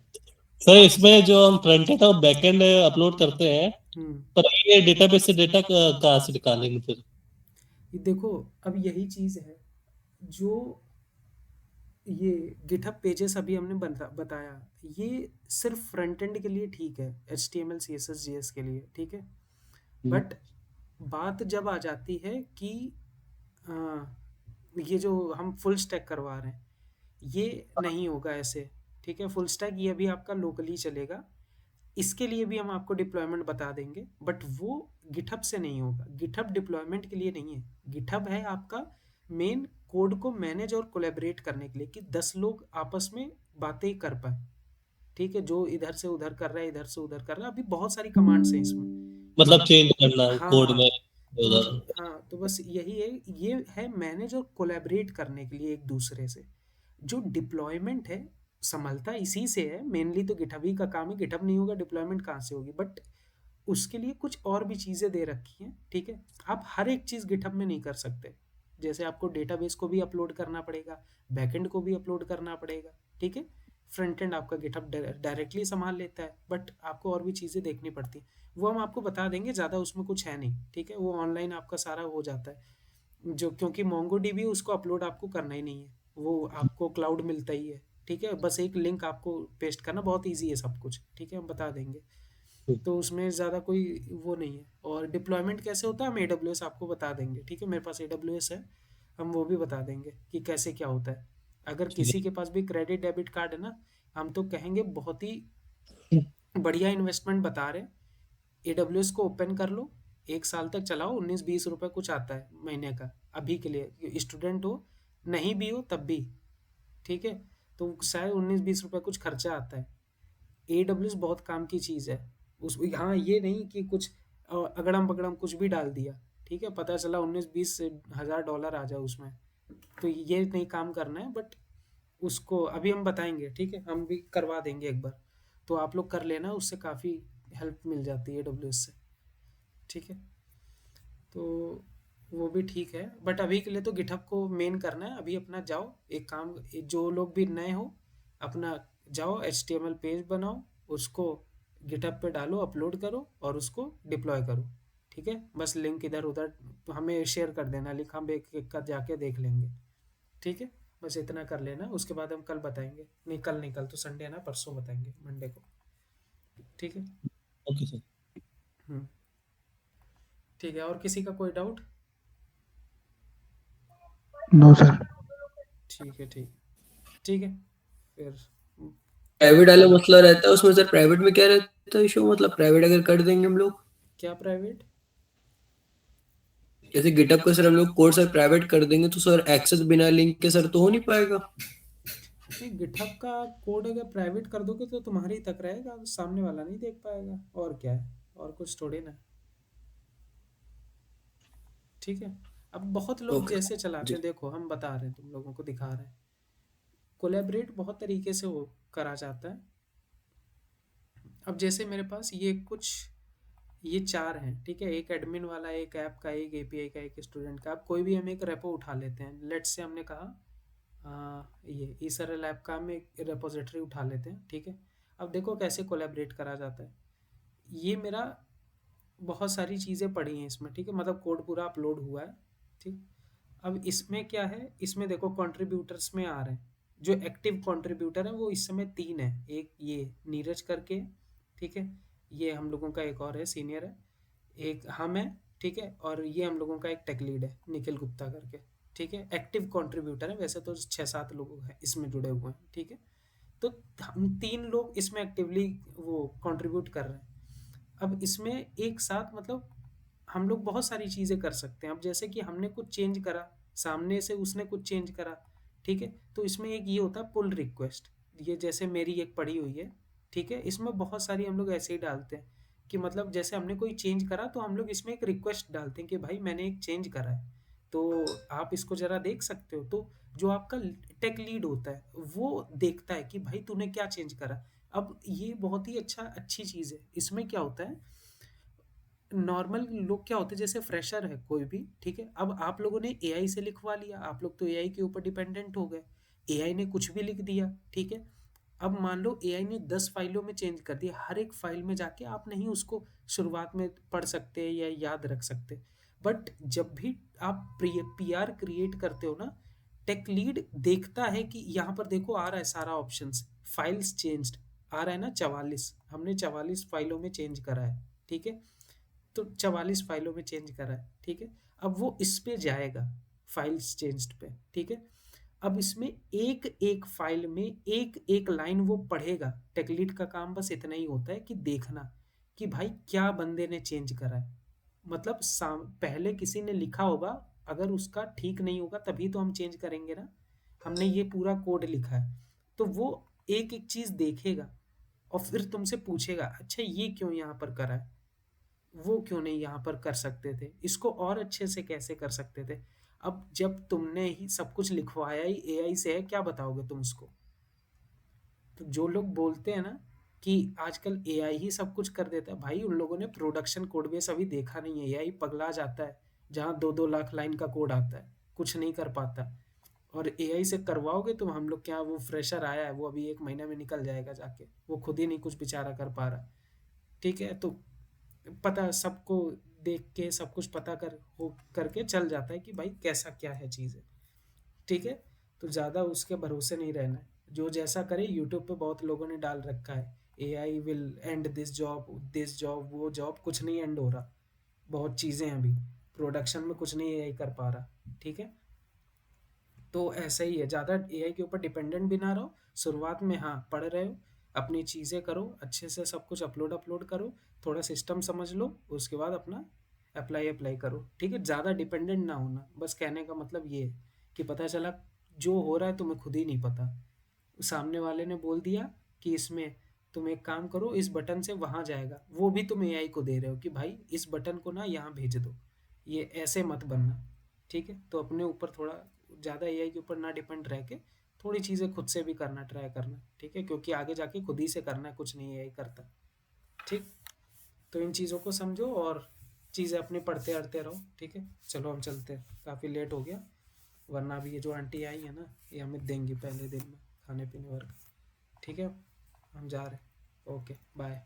[SPEAKER 2] सर इसमें जो हम फ्रंट एंड और बैक एंड अपलोड करते हैं,
[SPEAKER 1] हम्म।
[SPEAKER 2] पर ये डेटाबेस से डेटा कहाँ से निकालेंगे फिर?
[SPEAKER 1] ये देखो, अब यही चीज़ है जो ये गिटहब पेजेस अभी हमने बताया। ये सिर्फ फ्रंट एंड के लिए ठीक है, HTML CSS JS के लिए ठीक है।
[SPEAKER 2] हम्म।
[SPEAKER 1] बट बात जब आ जाती है कि अ, ये जो हम फुल स्टैक करवा रहे हैं, ये नहीं होगा ऐसे। ठीक है, फुल स्टैक ये भी आपका लोकली चलेगा। इसके लिए भी हम आपको डिप्लॉयमेंट बता देंगे, बट वो गिटहब से नहीं होगा। गिटहब डिप्लॉयमेंट के लिए नहीं है। गिटहब है आपका मेन कोड को मैनेज और कोलैबोरेट करने के लिए, कि 10 लोग आपस में बातें कर पाए। ठीक है, जो इधर से उधर कर रहा है, इधर से उधर कर रहा है। अभी बहुत सारी कमांड्स हैं इसमें।
[SPEAKER 2] मतलब चेंज करना
[SPEAKER 1] हाँ
[SPEAKER 2] कोड
[SPEAKER 1] हाँ।
[SPEAKER 2] में
[SPEAKER 1] तो
[SPEAKER 2] उधर।
[SPEAKER 1] हाँ, तो बस यही है। ये है मैनेज और कोलैबोरेट करने के लिए एक दूसरे से। जो डिप्लॉयमेंट है संभलता इसी से है मेनली। तो गिटहब ही का काम है, गिटहब नहीं होगा डिप्लॉयमेंट कहाँ से होगी। बट उसके लिए कुछ और भी चीज़ें दे रखी हैं। ठीक है, आप हर एक चीज़ गिटहब में नहीं कर सकते। जैसे आपको डेटाबेस को भी अपलोड करना पड़ेगा, बैकएंड को भी अपलोड करना पड़ेगा। ठीक है, फ्रंट एंड आपका गिटहब डायरेक्टली संभाल लेता है, बट आपको और भी चीज़ें देखनी पड़ती हैं। वो हम आपको बता देंगे, ज़्यादा उसमें कुछ है नहीं। ठीक है, वो ऑनलाइन आपका सारा हो जाता है। जो क्योंकि मोंगो डीबी उसको अपलोड आपको करना ही नहीं है, वो आपको क्लाउड मिलता ही है। ठीक है, बस एक लिंक आपको पेस्ट करना, बहुत ईजी है सब कुछ। ठीक है, हम बता देंगे। तो उसमें ज़्यादा कोई वो नहीं है। और डिप्लॉयमेंट कैसे होता है हम AWS आपको बता देंगे। ठीक है, मेरे पास AWS है, हम वो भी बता देंगे कि कैसे क्या होता है। अगर
[SPEAKER 2] ठीक
[SPEAKER 1] किसी के पास भी क्रेडिट डेबिट कार्ड है ना, हम तो कहेंगे बहुत ही
[SPEAKER 2] है।
[SPEAKER 1] बढ़िया इन्वेस्टमेंट बता रहे हैं। AWS को ओपन कर लो, एक साल तक चलाओ, 19-20 रुपए कुछ आता है महीने का, अभी के लिए स्टूडेंट हो, नहीं भी हो तब भी, ठीक है। तो शायद 19-20 रुपए कुछ खर्चा आता है। AWS बहुत काम की चीज़ है। उस हाँ, ये नहीं कि कुछ अगड़म बगड़म कुछ भी डाल दिया, ठीक है, पता चला 19-20 हज़ार डॉलर आ जाए उसमें, तो ये नहीं काम करना है। बट उसको अभी हम बताएंगे, ठीक है, हम भी करवा देंगे एक बार, तो आप लोग कर लेना, उससे काफ़ी हेल्प मिल जाती है AWS से, ठीक है। तो वो भी ठीक है, बट अभी के लिए तो गिटहब को मेन करना है। अभी अपना जाओ, एक काम, जो लोग भी नए हो, अपना जाओ HTML पेज बनाओ, उसको गिटहब पे डालो, अपलोड करो और उसको डिप्लॉय करो, ठीक है। बस लिंक इधर उधर हमें शेयर कर देना, लिंक हम एक एक का जाके देख लेंगे, ठीक है। बस इतना कर लेना, उसके बाद हम कल बताएंगे, नहीं कल नहीं, कल तो संडे है ना, परसों बताएंगे, मंडे को, ठीक है।
[SPEAKER 2] Okay sir.
[SPEAKER 1] हम्म, ठीक है, और किसी का कोई डाउट?
[SPEAKER 3] No sir.
[SPEAKER 1] ठीक है, ठीक, ठीक है, फिर
[SPEAKER 4] प्राइवेट वाला
[SPEAKER 1] कल।
[SPEAKER 4] मसला रहता है उसमें सर, प्राइवेट में क्या रहता है इशू, मतलब प्राइवेट अगर कर देंगे हम लोग,
[SPEAKER 1] क्या प्राइवेट?
[SPEAKER 4] जैसे गिटअप का सर हम लोग कोड सर प्राइवेट कर देंगे तो सर एक्सेस बिना लिंक के सर तो हो नहीं पाएगा।
[SPEAKER 1] नहीं, गिटहब का कोड अगर प्राइवेट कर दोगे तो तुम्हारी तक रहेगा, सामने वाला नहीं देख पाएगा, और क्या है, और कुछ थोड़ी ना, ठीक है। अब बहुत लोग
[SPEAKER 4] ओके
[SPEAKER 1] जैसे चलाते
[SPEAKER 4] जी।
[SPEAKER 1] हैं, देखो हम बता रहे हैं, तुम लोगों को दिखा रहे हैं, कोलैबोरेट बहुत तरीके से वो करा जाता है। अब जैसे मेरे पास ये कुछ, ये चार हैं, ठीक है, एक एडमिन वाला, एक ऐप का, एक API का, एक स्टूडेंट का। अब कोई भी हम एक रेपो उठा लेते हैं, लेट्स से हमने कहा ये ईसरल ऐप का हम एक रेपोजिटरी उठा लेते हैं, ठीक है। अब देखो कैसे कोलैबोरेट करा जाता है। ये मेरा बहुत सारी चीज़ें पड़ी हैं इसमें, ठीक है, मतलब कोड पूरा अपलोड हुआ है, ठीक। अब इसमें क्या है, इसमें देखो कंट्रीब्यूटर्स में आ रहे हैं, जो एक्टिव कंट्रीब्यूटर है वो इस समय 3 है। एक ये नीरज करके है, ठीक है, ये हम लोगों का एक और है, सीनियर है, एक हम है, ठीक है, और ये हम लोगों का एक टेक लीड है, निखिल गुप्ता करके, ठीक है। एक्टिव कंट्रीब्यूटर है, वैसे तो 6-7 लोग हैं इसमें जुड़े हुए हैं, ठीक है। तो हम 3 लोग इसमें एक्टिवली वो कंट्रीब्यूट कर रहे हैं। अब इसमें एक साथ मतलब हम लोग बहुत सारी चीज़ें कर सकते हैं। अब जैसे कि हमने कुछ चेंज करा, सामने से उसने कुछ चेंज करा, ठीक है, तो इसमें एक ये होता है पुल रिक्वेस्ट। ये जैसे मेरी एक पड़ी हुई है, ठीक है, इसमें बहुत सारी हम लोग ऐसे ही डालते हैं कि मतलब जैसे हमने कोई चेंज करा तो हम लोग इसमें एक रिक्वेस्ट डालते हैं कि भाई मैंने एक चेंज करा है, तो आप इसको ज़रा देख सकते हो। तो जो आपका टेक लीड होता है वो देखता है कि भाई तूने क्या चेंज करा। अब ये बहुत ही अच्छी चीज़ है। इसमें क्या होता है, नॉर्मल लोग क्या होते हैं, जैसे फ्रेशर है कोई भी, ठीक है, अब आप लोगों ने एआई से लिखवा लिया, आप लोग तो एआई के ऊपर डिपेंडेंट हो गए, एआई ने कुछ भी लिख दिया, ठीक है। अब मान लो एआई ने 10 फाइलों में चेंज कर दिया, हर एक फाइल में जाके आप नहीं उसको शुरुआत में पढ़ सकते या याद रख सकते। बट जब भी आप PR क्रिएट करते हो ना, टेक लीड देखता है कि यहाँ पर देखो आ रहा है सारा ऑप्शंस, फाइल्स चेंज्ड आ रहा है ना, 44, हमने 44 फाइलों में चेंज करा है, ठीक है। तो 44 फाइलों में चेंज करा है, ठीक है। अब वो इस पे जाएगा, फाइल्स चेंज्ड पे, ठीक है। अब इसमें एक एक फाइल में एक एक लाइन वो पढ़ेगा। टेकलीड का काम बस इतना ही होता है कि देखना कि भाई क्या बंदे ने चेंज करा है, मतलब पहले किसी ने लिखा होगा, अगर उसका ठीक नहीं होगा तभी तो हम चेंज करेंगे ना। हमने ये पूरा कोड लिखा है, तो वो एक एक चीज देखेगा और फिर तुमसे पूछेगा अच्छा ये क्यों यहाँ पर करा है, वो क्यों नहीं यहाँ पर कर सकते थे, इसको और अच्छे से कैसे कर सकते थे। अब जब तुमने ही सब कुछ लिखवाया ही एआई से है, क्या बताओगे तुम उसको? तो जो लोग बोलते हैं ना कि आजकल एआई ही सब कुछ कर देता है, भाई उन लोगों ने प्रोडक्शन कोड बेस अभी देखा नहीं है। एआई पगला जाता है जहाँ 2-2 लाख लाइन का कोड आता है, कुछ नहीं कर पाता। और एआई से करवाओगे तो हम लोग क्या, वो फ्रेशर आया है वो अभी 1 महीने में निकल जाएगा जाके, वो खुद ही नहीं कुछ बेचारा कर पा रहा, ठीक है। तो पता सबको देख के सब कुछ पता कर हो करके चल जाता है कि भाई कैसा क्या है चीज़ है, ठीक है। तो ज़्यादा उसके भरोसे नहीं रहना है, जो जैसा करे। यूट्यूब पे बहुत लोगों ने डाल रखा है AI will and this job वो जॉब, कुछ नहीं एंड हो रहा। बहुत चीज़ें हैं अभी प्रोडक्शन में, कुछ नहीं AI कर पा रहा, ठीक है। तो ऐसा ही है, ज़्यादा एआई के ऊपर डिपेंडेंट भी ना रहो। शुरुआत में हाँ पढ़ रहे हो, अपनी चीज़ें करो अच्छे से, सब कुछ अपलोड अपलोड करो, थोड़ा सिस्टम समझ लो, उसके बाद अपना अप्लाई करो, ठीक है। ज़्यादा डिपेंडेंट ना होना, बस कहने का मतलब ये है कि पता चला जो हो रहा है तुम्हें खुद ही नहीं पता, सामने वाले ने बोल दिया कि इसमें तुम एक काम करो, इस बटन से वहां जाएगा, वो भी तुम एआई को दे रहे हो कि भाई इस बटन को ना यहाँ भेज दो, ये ऐसे मत बनना, ठीक है। तो अपने ऊपर थोड़ा ज़्यादा एआई के ऊपर ना डिपेंड रह के थोड़ी चीज़ें खुद से भी करना ट्राई करना, ठीक है, क्योंकि आगे जाके खुद ही से करना है, कुछ नहीं एआई करता, ठीक। तो इन चीज़ों को समझो और चीज़ें अपनी पढ़ते अढ़ते रहो, ठीक है। चलो हम चलते हैं, काफ़ी लेट हो गया, वरना अभी ये जो आंटी आई है ना ये हमें देंगी पहले दिन में खाने पीने वर्क, ठीक है। हम जा रहे हैं, ओके बाय।